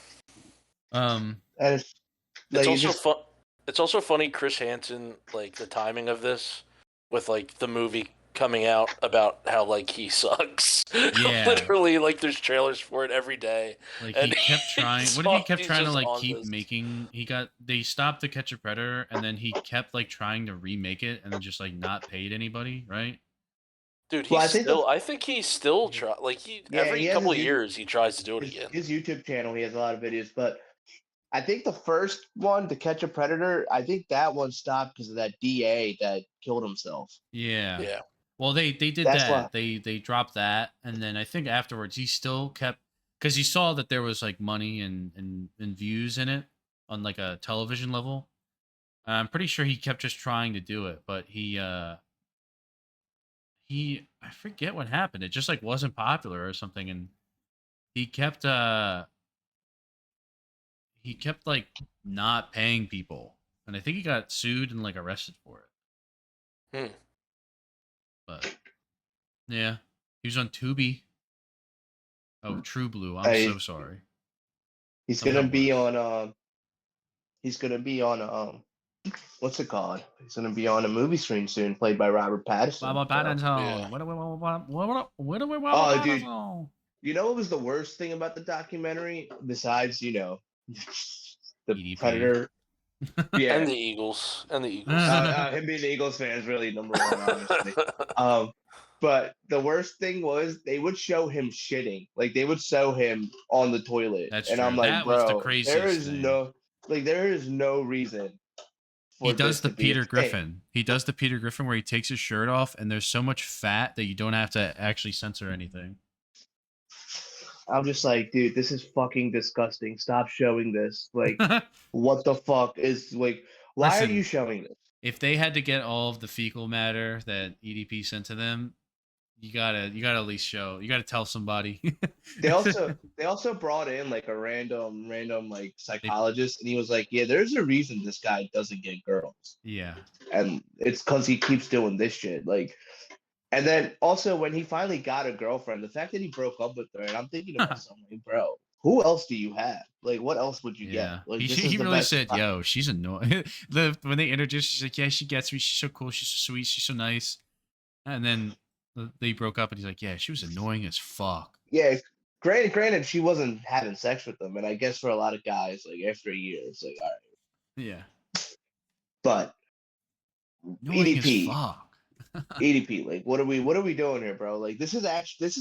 And it's also It's also funny, Chris Hansen, like the timing of this, with like the movie coming out about how like he sucks. Yeah, literally, like there's trailers for it every day. Like he kept trying. What if he kept trying to like keep making? They stopped To Catch a Predator, and then he kept like trying to remake it, and then just like not paid anybody, right? Dude, I think he's still try. Like every couple of years he tries to do it again. His YouTube channel, he has a lot of videos, but I think the first one, To Catch a Predator, I think that one stopped because of that DA that killed himself. Yeah. Yeah. Well, they did that. They dropped that, and then I think afterwards he still kept because he saw that there was like money and views in it on like a television level. I'm pretty sure he kept just trying to do it, but I forget what happened. It just like wasn't popular or something, and he kept like not paying people, and I think he got sued and like arrested for it. But yeah, he was on Tubi. Oh, True Blue. I'm so sorry. He's gonna be on what's it called? He's gonna be on a movie screen soon, played by Robert Pattinson. Robert Pattinson. Oh, dude. You know what was the worst thing about the documentary? Besides, the EDP. Predator. Yeah. And the Eagles. Him being the Eagles fan is really number one, honestly. But the worst thing was they would show him shitting. Like they would show him on the toilet. That's and true. I'm like, that bro, was the craziest thing. there is no reason. He does the Peter Griffin. He does the Peter Griffin where he takes his shirt off and there's so much fat that you don't have to actually censor anything. I'm just like, dude, this is fucking disgusting. Stop showing this. Like, what the fuck is like? Why are you showing this? If they had to get all of the fecal matter that EDP sent to them, you gotta at least show. You gotta tell somebody. They also brought in like a random like psychologist, and he was like, "Yeah, there's a reason this guy doesn't get girls." Yeah, and it's because he keeps doing this shit. Like, And then also when he finally got a girlfriend, the fact that he broke up with her, and I'm thinking to myself, like, bro, who else do you have? Like, what else would you get? Yeah, Like, he this is he the really best. said, "Yo, she's annoying." When they introduced, she's like, "Yeah, she gets me. She's so cool. She's so sweet. She's so nice." And then they broke up, and he's like, "Yeah, she was annoying as fuck." Yeah, granted, she wasn't having sex with him, and I guess for a lot of guys, like after a year, it's like, all right. Yeah, But annoying as EDP, fuck. EDP, like, what are we doing here, bro? Like, this is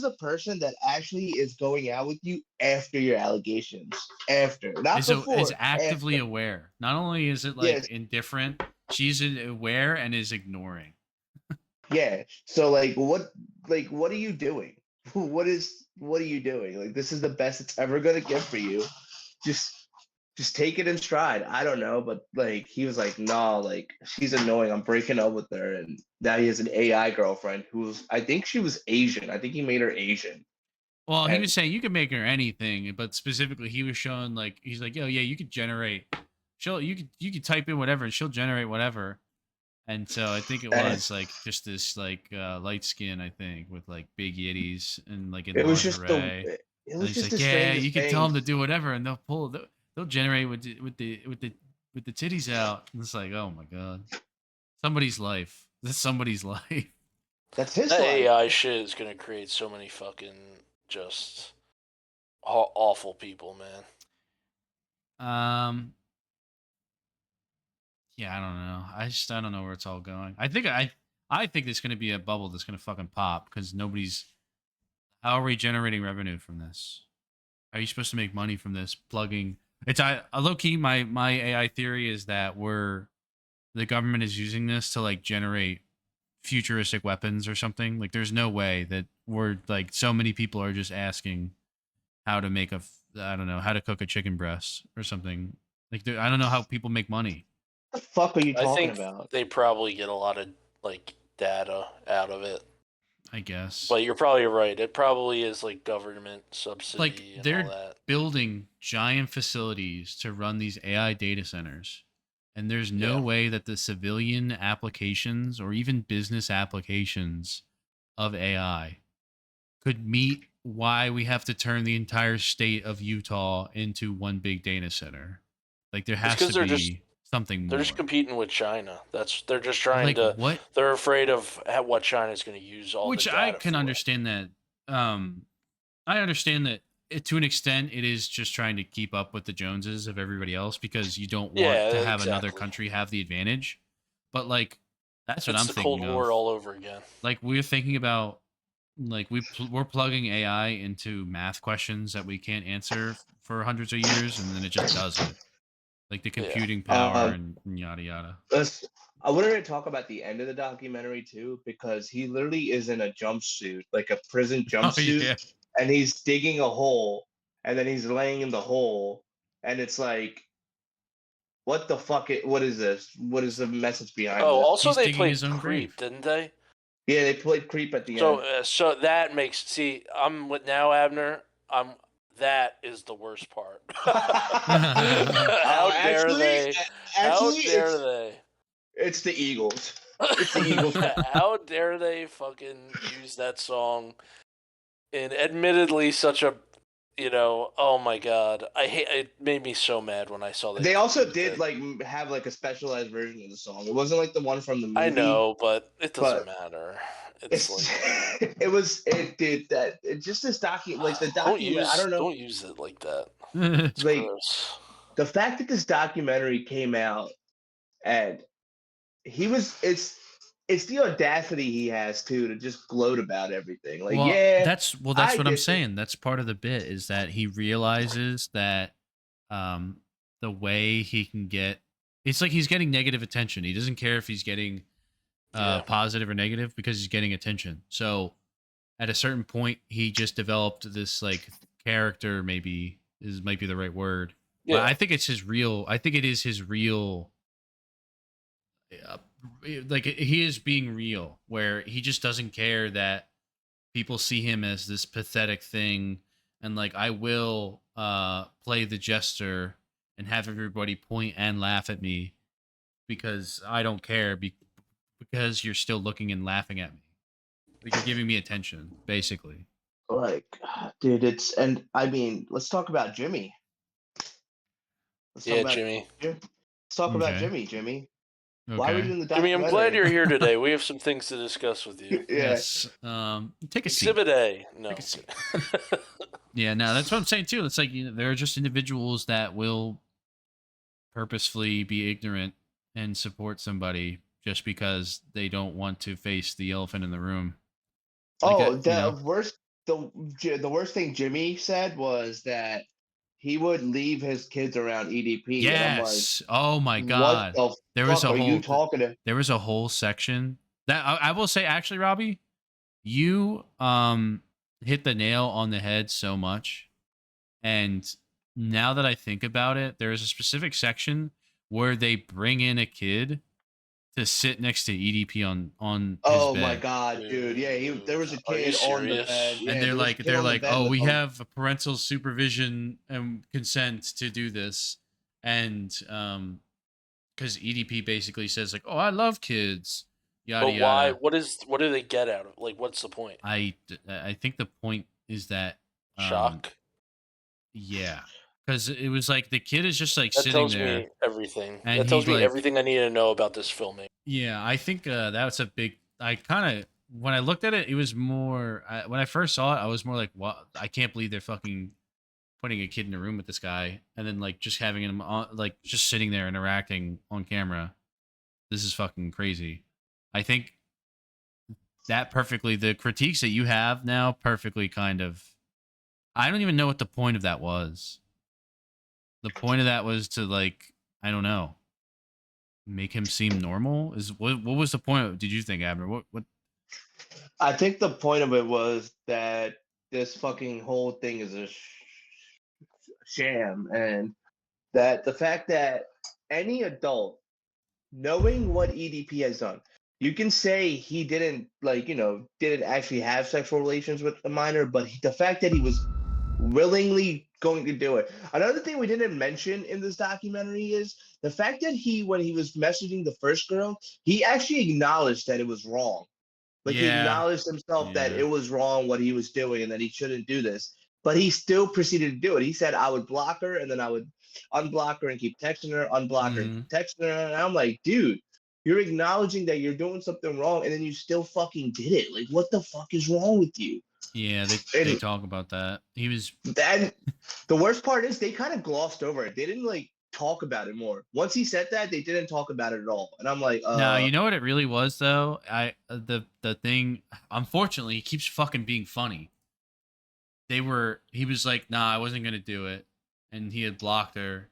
a person that actually is going out with you after your allegations, after, not Is before, actively after. aware. Not only is it like Yes, indifferent, she's aware and is ignoring. yeah. So like what are you doing? What are you doing? Like, this is the best it's ever gonna get for you. Just just take it in stride. I don't know, but like he was like, no, like she's annoying. I'm breaking up with her, and now he has an AI girlfriend who's I think she was Asian. I think he made her Asian. Well, he And was saying you could make her anything, but specifically he was showing like he's like, "Yo, yeah, you could generate. You could type in whatever and she'll generate whatever." And so I think it and was like just this like light skin, I think, with like big yitties and like in it was just the lingerie. it And was he's just like, the "Yeah, you strangest can tell thing. them to do whatever, and they'll generate with the titties out." And it's like, oh my god, somebody's life. This is somebody's life. That's his That life. AI shit is gonna create so many fucking just awful people, man. Yeah, I don't know. I don't know where it's all going. I think there's going to be a bubble that's going to fucking pop because nobody's. How are we generating revenue from this? Are you supposed to make money from this plugging? It's I low key. My AI theory is that the government is using this to like generate futuristic weapons or something. Like, there's no way that we're like so many people are just asking how to make I don't know, how to cook a chicken breast or something. Like, I don't know how people make money. What the fuck are you I talking think about? they probably get a lot of like data out of it. I guess. But you're probably right. It probably is like government Like, subsidy and all they're that. building giant facilities to run these AI data centers. And there's no Yeah. way that the civilian applications or even business applications of AI could meet why we have to turn the entire state of Utah into one big data center. Like, there It's has because to be something they're just more. competing with China. They're just trying Like, to. what? They're afraid of what China's going to use all the Which I data can for. understand that. I understand that to an extent it is just trying to keep up with the Joneses of everybody else because you don't want Yeah, to have another exactly. country have the advantage. But like, that's what It's I'm the Cold thinking War of. all over again. Like, we're thinking about like we're plugging AI into math questions that we can't answer for hundreds of years, and then it just does it. Like the Yeah. computing power and yada yada. Let's. I wanted to talk about the end of the documentary too, because he literally is in a jumpsuit, like a prison Oh jumpsuit, yeah. and he's digging a hole, and then he's laying in the hole, and it's like, what the fuck? What is this? What is the message behind Oh, this? also He's they digging his played own Creep, grave. didn't they? Yeah, they played creep at the So, end. so that makes see. I'm with now, Abner. I'm. That is the worst part. How dare Actually, they? How dare it's they? it's the Eagles. It's the Eagles. How dare they fucking use that song in admittedly such a, oh my god. I hate it. Made me so mad when I saw They also used did it. like have like a specialized version of the song. It wasn't like the one from the I movie, know, but it doesn't but matter. It's it's like it did that. It just this like the don't document. I use don't know, don't use it like that. It's like gross. the fact that this documentary came out and he was it's the audacity he has too to just gloat about everything. Like, Well, yeah, that's I what I'm did this. saying. That's part of the bit is that he realizes that um the way he can get it's like he's getting negative attention. He doesn't care if he's getting Yeah. positive or negative because he's getting attention. So at a certain point he just developed this like character, maybe might be the right word. But Yeah. I think it is his real uh, like he is being real where he just doesn't care that people see him as this pathetic thing and like I will play the jester and have everybody point and laugh at me because I don't care because you're still looking and laughing at me. Like you're giving me attention, basically. Like, dude, and I mean, let's talk about Jimmy. Jimmy. Let's talk about Okay. Jimmy. Okay. Why were you in the Jimmy, documentary? I'm glad you're here today. We have some things to discuss with you. Yeah. Yes. Take a seat. Exhibit A. No. Take a seat. Yeah, no, that's what I'm saying too. It's like there are just individuals that will purposefully be ignorant and support somebody just because they don't want to face the elephant in the room. Like the worst thing Jimmy said was that he would leave his kids around EDP. Yes. And I'm like, oh my what god. the fuck are you talking to? There was a whole section that I will say actually, Robbie, you hit the nail on the head so much. And now that I think about it, there is a specific section where they bring in a kid to sit next to EDP on his bed. My god, dude! Yeah, there was a kid on the bed, and they're like, oh, we have parental supervision and consent to do this, and because EDP basically says like, oh, I love kids, yada but yada. why? What do they get out of it? Like, what's the point? I think the point is that shock. Yeah, because it was like the kid is just like that sitting tells there. Me everything. And that tells me everything I need to know about this filming. Yeah, I think that's a big. I kind of when I looked at it, it was more. When I first saw it, I was more like, "What? I can't believe they're fucking putting a kid in a room with this guy, and then like just having him on, like just sitting there interacting on camera. This is fucking crazy." I think that perfectly the critiques that you have now perfectly kind of. I don't even know what the point of that was. The point of that was to like, I don't know, make him seem normal. What was the point? Did you think, Abner? What? I think the point of it was that this fucking whole thing is a sham, and that the fact that any adult knowing what EDP has done, you can say he didn't didn't actually have sexual relations with a minor, but the fact that he was willingly going to do it. Another thing we didn't mention in this documentary is the fact that when he was messaging the first girl, he actually acknowledged that it was wrong. Like he acknowledged himself that it was wrong what he was doing and that he shouldn't do this. But he still proceeded to do it. He said, I would block her and then I would unblock her and keep texting her, unblock her and keep texting her. And I'm like, dude, you're acknowledging that you're doing something wrong and then you still fucking did it. Like, what the fuck is wrong with you? Yeah, they talk about that. He was. And the worst part is they kind of glossed over it. They didn't like talk about it more. Once he said that, they didn't talk about it at all. And I'm like, No, you know what it really was though. The thing. Unfortunately, he keeps fucking being funny. He was like, nah, I wasn't gonna do it, and he had blocked her,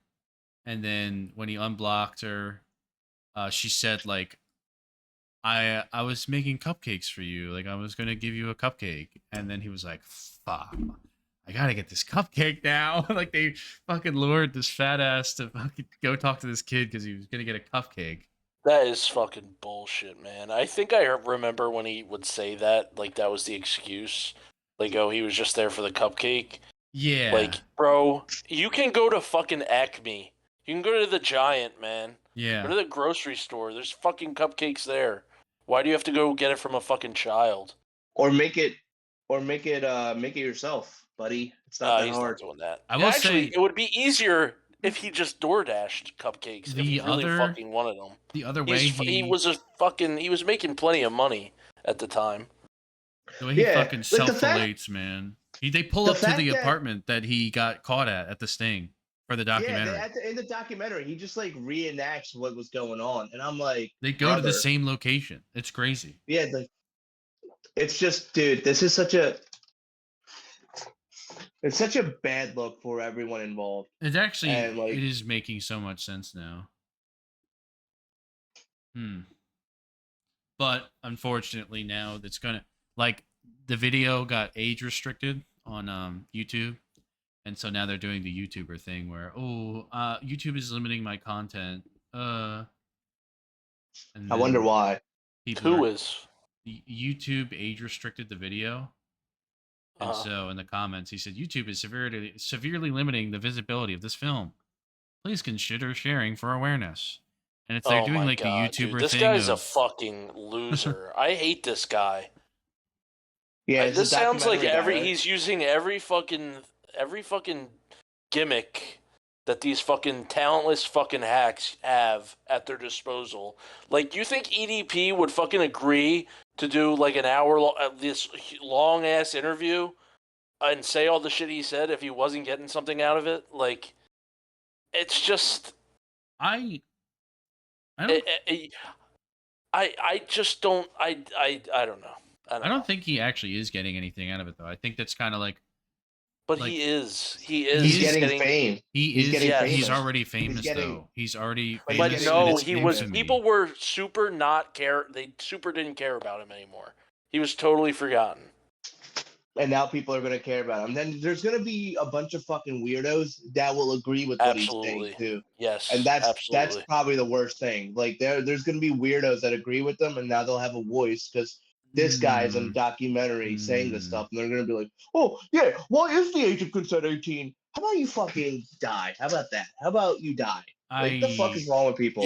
and then when he unblocked her, she said like, I was making cupcakes for you. Like I was gonna give you a cupcake, and then he was like, "Fuck, I gotta get this cupcake now." Like they fucking lured this fat ass to fucking go talk to this kid because he was gonna get a cupcake. That is fucking bullshit, man. I think I remember when he would say that, like that was the excuse. Like, oh, he was just there for the cupcake. Yeah. Like, bro, you can go to fucking Acme. You can go to the Giant, man. Yeah. Go to the grocery store. There's fucking cupcakes there. Why do you have to go get it from a fucking child? Or make it yourself, buddy. It's not that he's hard. Not doing that. I will say it would be easier if he just DoorDashed cupcakes. If he really fucking wanted them. The other way he was making plenty of money at the time. The way he fucking self-delates, man. They pull up to the apartment that he got caught at the sting for the documentary. Yeah, in the documentary, he just like reenacts what was going on, and I'm like, they go to the same location. It's crazy. Yeah, it's just, dude, this is such a bad look for everyone involved. It's actually, it is making so much sense now. But unfortunately now that's gonna, like, the video got age restricted on YouTube. And so now they're doing the YouTuber thing where, YouTube is limiting my content. I wonder why. Who is? YouTube age restricted the video. And so in the comments, he said, YouTube is severely limiting the visibility of this film. Please consider sharing for awareness. And they're doing like the YouTuber thing. This guy's a fucking loser. I hate this guy. Yeah, it's This a sounds like documentary guy, right? he's using every fucking gimmick that these fucking talentless fucking hacks have at their disposal. Like, you think EDP would fucking agree to do like an hour this long ass interview and say all the shit he said if he wasn't getting something out of it? Like, it's just I don't I just don't I don't know. I don't think he actually is getting anything out of it though. I think that's kind of like But like he is He's getting fame. He's getting famous. he's already famous getting- though. He's already But famous. he's But getting no, it's he was. infamy. People were super not care. They super didn't care about him anymore. He was totally forgotten. And now people are gonna care about him. Then there's gonna be a bunch of fucking weirdos that will agree with what Absolutely. he's saying too. Yes, And that's absolutely. probably the worst thing. Like there's gonna be weirdos that agree with them, and now they'll have a voice because this guy's in a documentary saying this stuff, and they're gonna be like, "Oh yeah, why is the age of consent 18? How about you fucking die? How about that? How about you die? Like the fuck is wrong with people?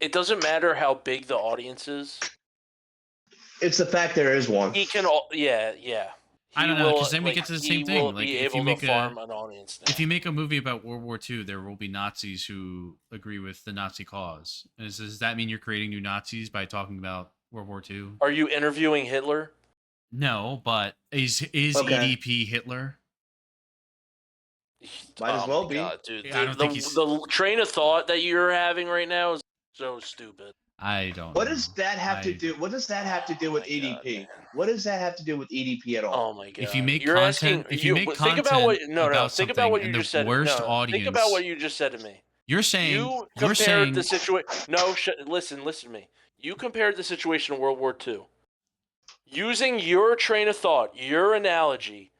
It doesn't matter how big the audience is. It's the fact there is one. He can yeah. I don't know, because then we get to the same thing. Like if you make farm an audience now. if you make a movie about World War II, there will be Nazis who agree with the Nazi cause. Does that mean you're creating new Nazis by talking about World War II? Are you interviewing Hitler? No, but is Okay. EDP Hitler? Might as well be. God, dude. Yeah, I don't think the train of thought that you're having right now is so stupid. I don't. What know. does that have to do? What does that have to do with EDP? What does that have to do with EDP at all? Oh my god! If you make You're content, asking, if you make think content about what think about what something you and just the said. worst No, audience, think about what you just said to me. You're saying You you're compared saying the situation. No, listen to me. You compared the situation in World War II. Using your train of thought, your analogy,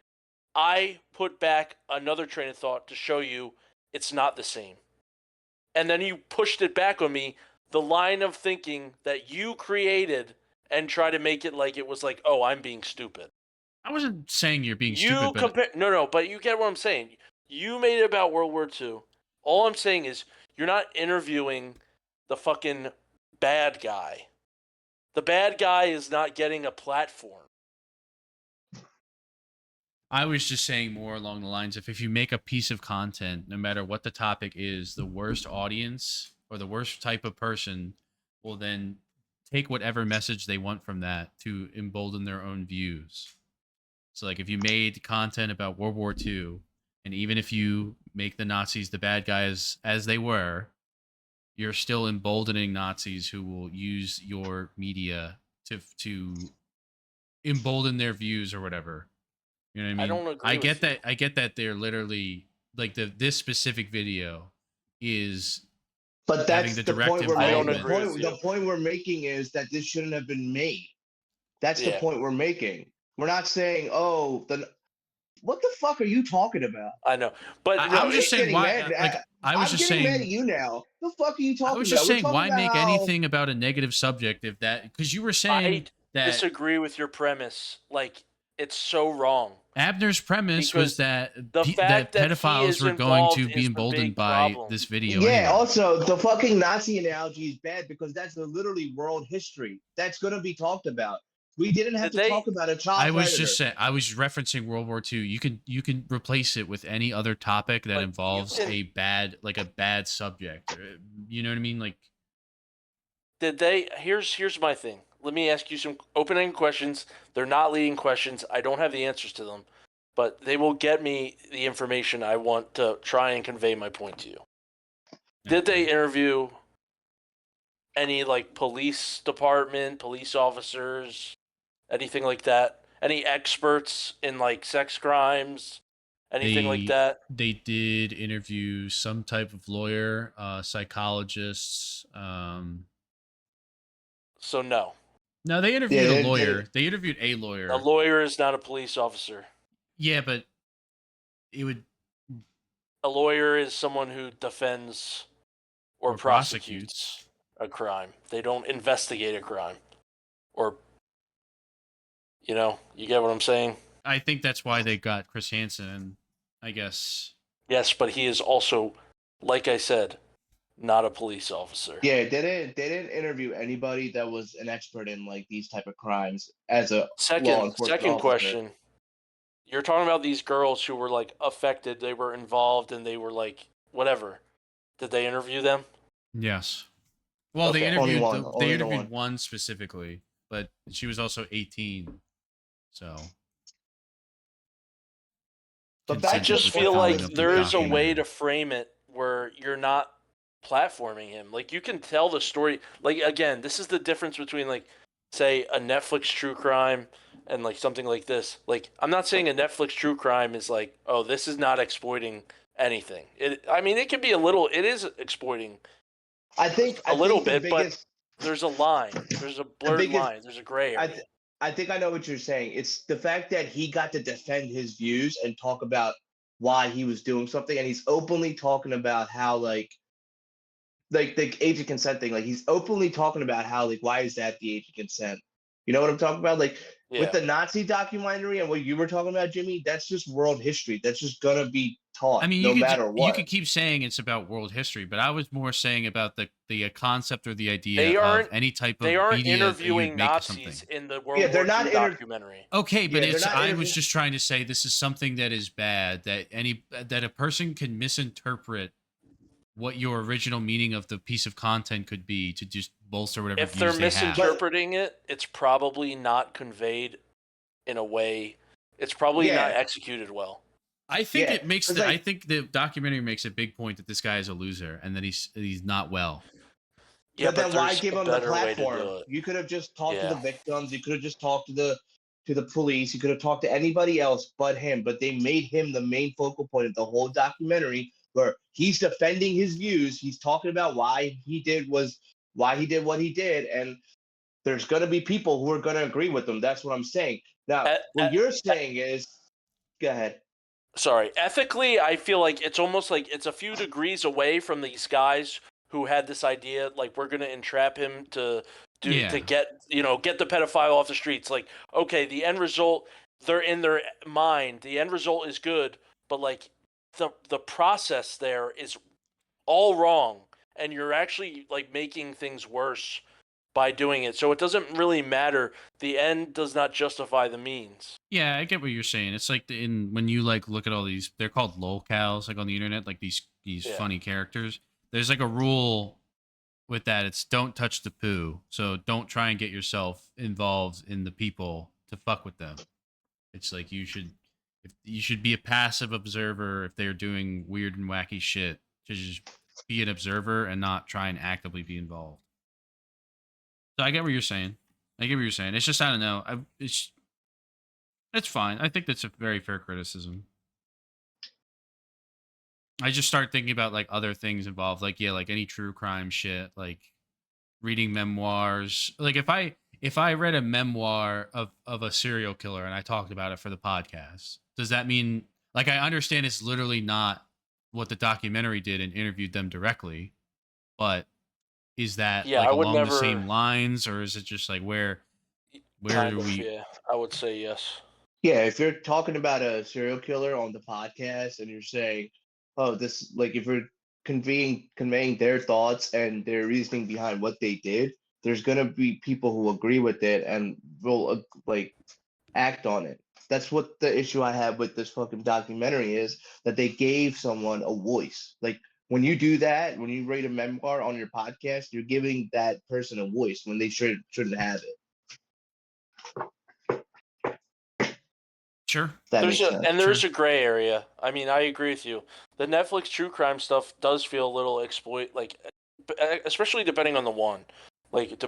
I put back another train of thought to show you it's not the same. And then you pushed it back on me, the line of thinking that you created, and try to make it like it was like, oh, I'm being stupid. I wasn't saying you're being stupid, but No, but you get what I'm saying. You made it about World War II. All I'm saying is you're not interviewing the fucking bad guy. The bad guy is not getting a platform. I was just saying more along the lines of if you make a piece of content, no matter what the topic is, the worst audience or the worst type of person will then take whatever message they want from that to embolden their own views. So, like, if you made content about World War II, and even if you make the Nazis the bad guys as they were, you're still emboldening Nazis who will use your media to embolden their views or whatever. You know what I mean? I don't agree. I get that they're literally like this specific video is. But that's the the direct point we're making. involvement. The point we're making is that this shouldn't have been made. That's the Yeah. point we're making. We're not saying, oh, what the fuck are you talking about? I know, but I was just saying why. Mad. I was I'm just getting saying. mad at you now. The fuck are you talking about? I was just saying why make anything about a negative subject if that because you were saying that disagree with your premise. Like, it's so wrong. Abner's premise was that fact that pedophiles were going to be emboldened by this video. Yeah. Anyway. Also, the fucking Nazi analogy is bad because that's literally world history. That's going to be talked about. We didn't have to talk about a child I was predator. just saying. I was referencing World War II. You can replace it with any other topic that involves a bad subject. You know what I mean? Like, did they? Here's my thing. Let me ask you some open-ended questions. They're not leading questions. I don't have the answers to them, but they will get me the information I want to try and convey my point to you. Did they interview any like police department, police officers, anything like that? Any experts in like sex crimes, anything like that? They did interview some type of lawyer, psychologists. So no. No, they interviewed a lawyer. They interviewed a lawyer. A lawyer is not a police officer. Yeah, but it would. A lawyer is someone who defends or prosecutes a crime. They don't investigate a crime. Or, you get what I'm saying? I think that's why they got Chris Hansen, I guess. Yes, but he is also, like I said, not a police officer. Yeah, they didn't interview anybody that was an expert in like these type of crimes as a law enforcement Second officer. question. You're talking about these girls who were like affected, they were involved, and they were like whatever. Did they interview them? Yes. Well, Okay. Only they the interviewed one. one specifically, but she was also 18. So But I back to just the feel point like of the there is a way documentary. to frame it where you're not platforming him. Like you can tell the story. Like again, this is the difference between like say a Netflix true crime and like something like this. Like I'm not saying a Netflix true crime is like, oh, this is not exploiting anything. I mean, it can be a little. It is exploiting I think a little the bit, but biggest there's a line. There's a blurred line. There's a gray area. I think I know what you're saying. It's the fact that he got to defend his views and talk about why he was doing something, and he's openly talking about how like the age of consent thing. Like he's openly talking about how like why is that the age of consent? You know what I'm talking about? Like with the Nazi documentary and what you were talking about, Jimmy, that's just world history. That's just gonna be taught I mean, no matter you what. could keep saying it's about world history, but I was more saying about the concept or the idea They of aren't. any type of They aren't media that you would interviewing make Nazis something. in the Yeah, World they're War not II documentary. Okay, but Yeah, they're it's not I was interviewing. just trying to say this is something that is bad that a person can misinterpret what your original meaning of the piece of content could be to just bolster whatever If they're views they have. misinterpreting it, it's probably not conveyed in a way. It's probably not Yeah, executed well. I think yeah. it makes It's I like think the documentary makes a big point that this guy is a loser and that he's not well. Yeah, but but then why there's give a him the better way to platform? do it. You could have just talked to Yeah. the victims. You could have just talked to the police. You could have talked to anybody else but him. But they made him the main focal point of the whole documentary, where he's defending his views. He's talking about why he did what he did, and there's gonna be people who are gonna agree with him. That's what I'm saying. Now, what you're saying is, go ahead. Sorry, ethically, I feel like it's almost like it's a few degrees away from these guys who had this idea, like we're gonna entrap him to get the pedophile off the streets. Like, okay, the end result, they're in their mind. The end result is good, but like the process there is all wrong, and you're actually like making things worse by doing it. So it doesn't really matter. The end does not justify the means. Yeah, I get what you're saying. It's like when you like look at all these, they're called lolcows, like on the internet, like these funny characters. There's like a rule with that. It's don't touch the poo. So don't try and get yourself involved in the people to fuck with them. It's like you should be a passive observer if they're doing weird and wacky shit. To just be an observer and not try and actively be involved. So I get what you're saying. It's just I don't know. It's fine. I think that's a very fair criticism. I just start thinking about like other things involved, like like any true crime shit, like reading memoirs. Like if I read a memoir of a serial killer and I talked about it for the podcast, does that mean like I understand it's literally not what the documentary did and interviewed them directly, but is that like I would along the never. same lines, or is it just like where do we? Yeah, I would say yes. Yeah, if you're talking about a serial killer on the podcast and you're saying, "Oh, this," like if you're conveying their thoughts and their reasoning behind what they did, there's gonna be people who agree with it and will like act on it. That's what the issue I have with this fucking documentary is, that they gave someone a voice. Like when you do that, when you read a memoir on your podcast, you're giving that person a voice when they shouldn't have it. Sure. There's a gray area. I mean, I agree with you. The Netflix true crime stuff does feel a little especially depending on the one. Like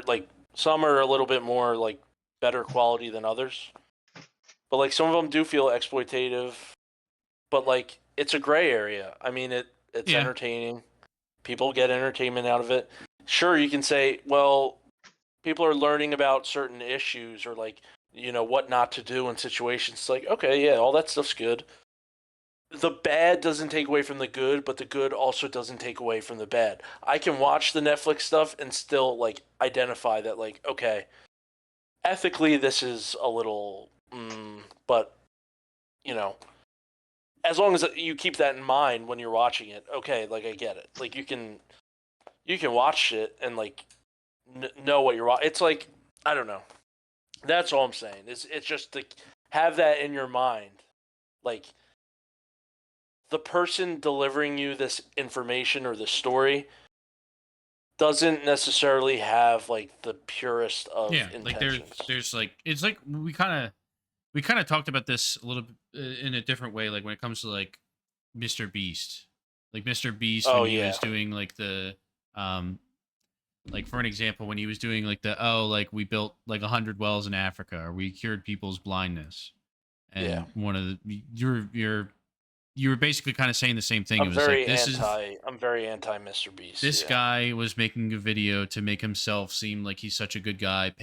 like some are a little bit more like better quality than others. But like some of them do feel exploitative. But like it's a gray area. I mean, it's entertaining. People get entertainment out of it. Sure, you can say, well, people are learning about certain issues or like what not to do in situations. It's like, okay, yeah, all that stuff's good. The bad doesn't take away from the good, but the good also doesn't take away from the bad. I can watch the Netflix stuff and still like identify that like, okay, ethically this is a little but as long as you keep that in mind when you're watching it, okay, like I get it. Like you can watch it and like know what you're watching. It's like, I don't know. That's all I'm saying. It's just to have that in your mind. Like the person delivering you this information or the story doesn't necessarily have like the purest of intentions. Like there's like, it's like we kind of talked about this a little bit in a different way, like when it comes to like Mr. Beast. Like Mr. Beast when he was doing like the like for an example, when he was doing like like we built like 100 wells in Africa, or we cured people's blindness. And one of the you were basically kind of saying the same thing. I'm very anti Mr. Beast. This guy was making a video to make himself seem like he's such a good guy,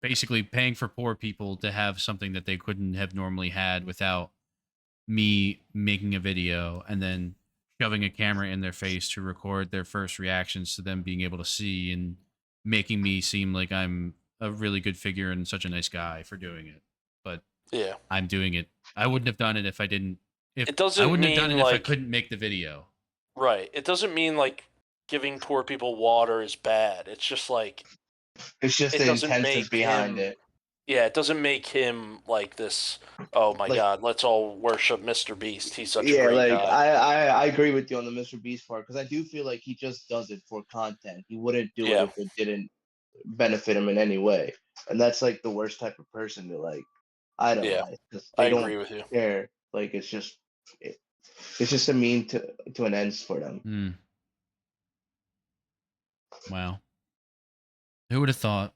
basically paying for poor people to have something that they couldn't have normally had without me making a video and then shoving a camera in their face to record their first reactions to them being able to see, and making me seem like I'm a really good figure and such a nice guy for doing it. But I'm doing it. I wouldn't have done it if I didn't. If I wouldn't have done it if I couldn't make the video. Right. It doesn't mean like giving poor people water is bad. It's just like it's just the intention behind it. Yeah, it doesn't make him like this. Oh my God, let's all worship Mr. Beast. He's such a great guy. I agree with you on the Mr. Beast part, because I do feel like he just does it for content. He wouldn't do it if it didn't benefit him in any way, and that's like the worst type of person to like. I don't know. I agree with you. Care. Like it's just a mean to an ends for them. Wow. Who would have thought?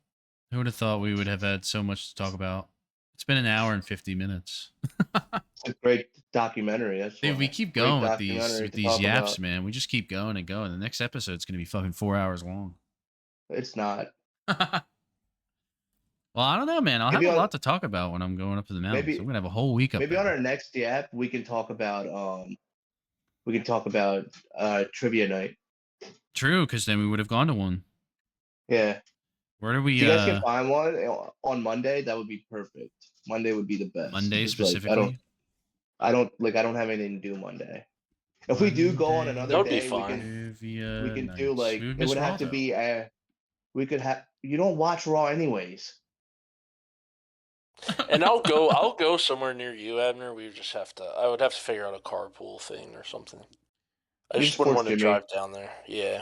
Who would have thought we would have had so much to talk about? It's been an hour and 50 minutes. It's a great documentary. That's dude, we keep going with these yaps, man. We just keep going and going. The next episode's gonna be fucking 4 hours long. It's not. Well, I don't know, man. I'll have a lot to talk about when I'm going up to the mountains. I'm gonna have a whole week up there. Maybe on our next yap we can talk about trivia night. True, because then we would have gone to one. Yeah. Where do we? If you guys can find one on Monday, that would be perfect. Monday would be the best. Monday specifically. I don't have anything to do Monday. If we do go on another day, we can do like it would have to be we could have. You don't watch Raw anyways. And I'll go somewhere near you, Abner. I would have to figure out a carpool thing or something. I just wouldn't want to drive down there. Yeah.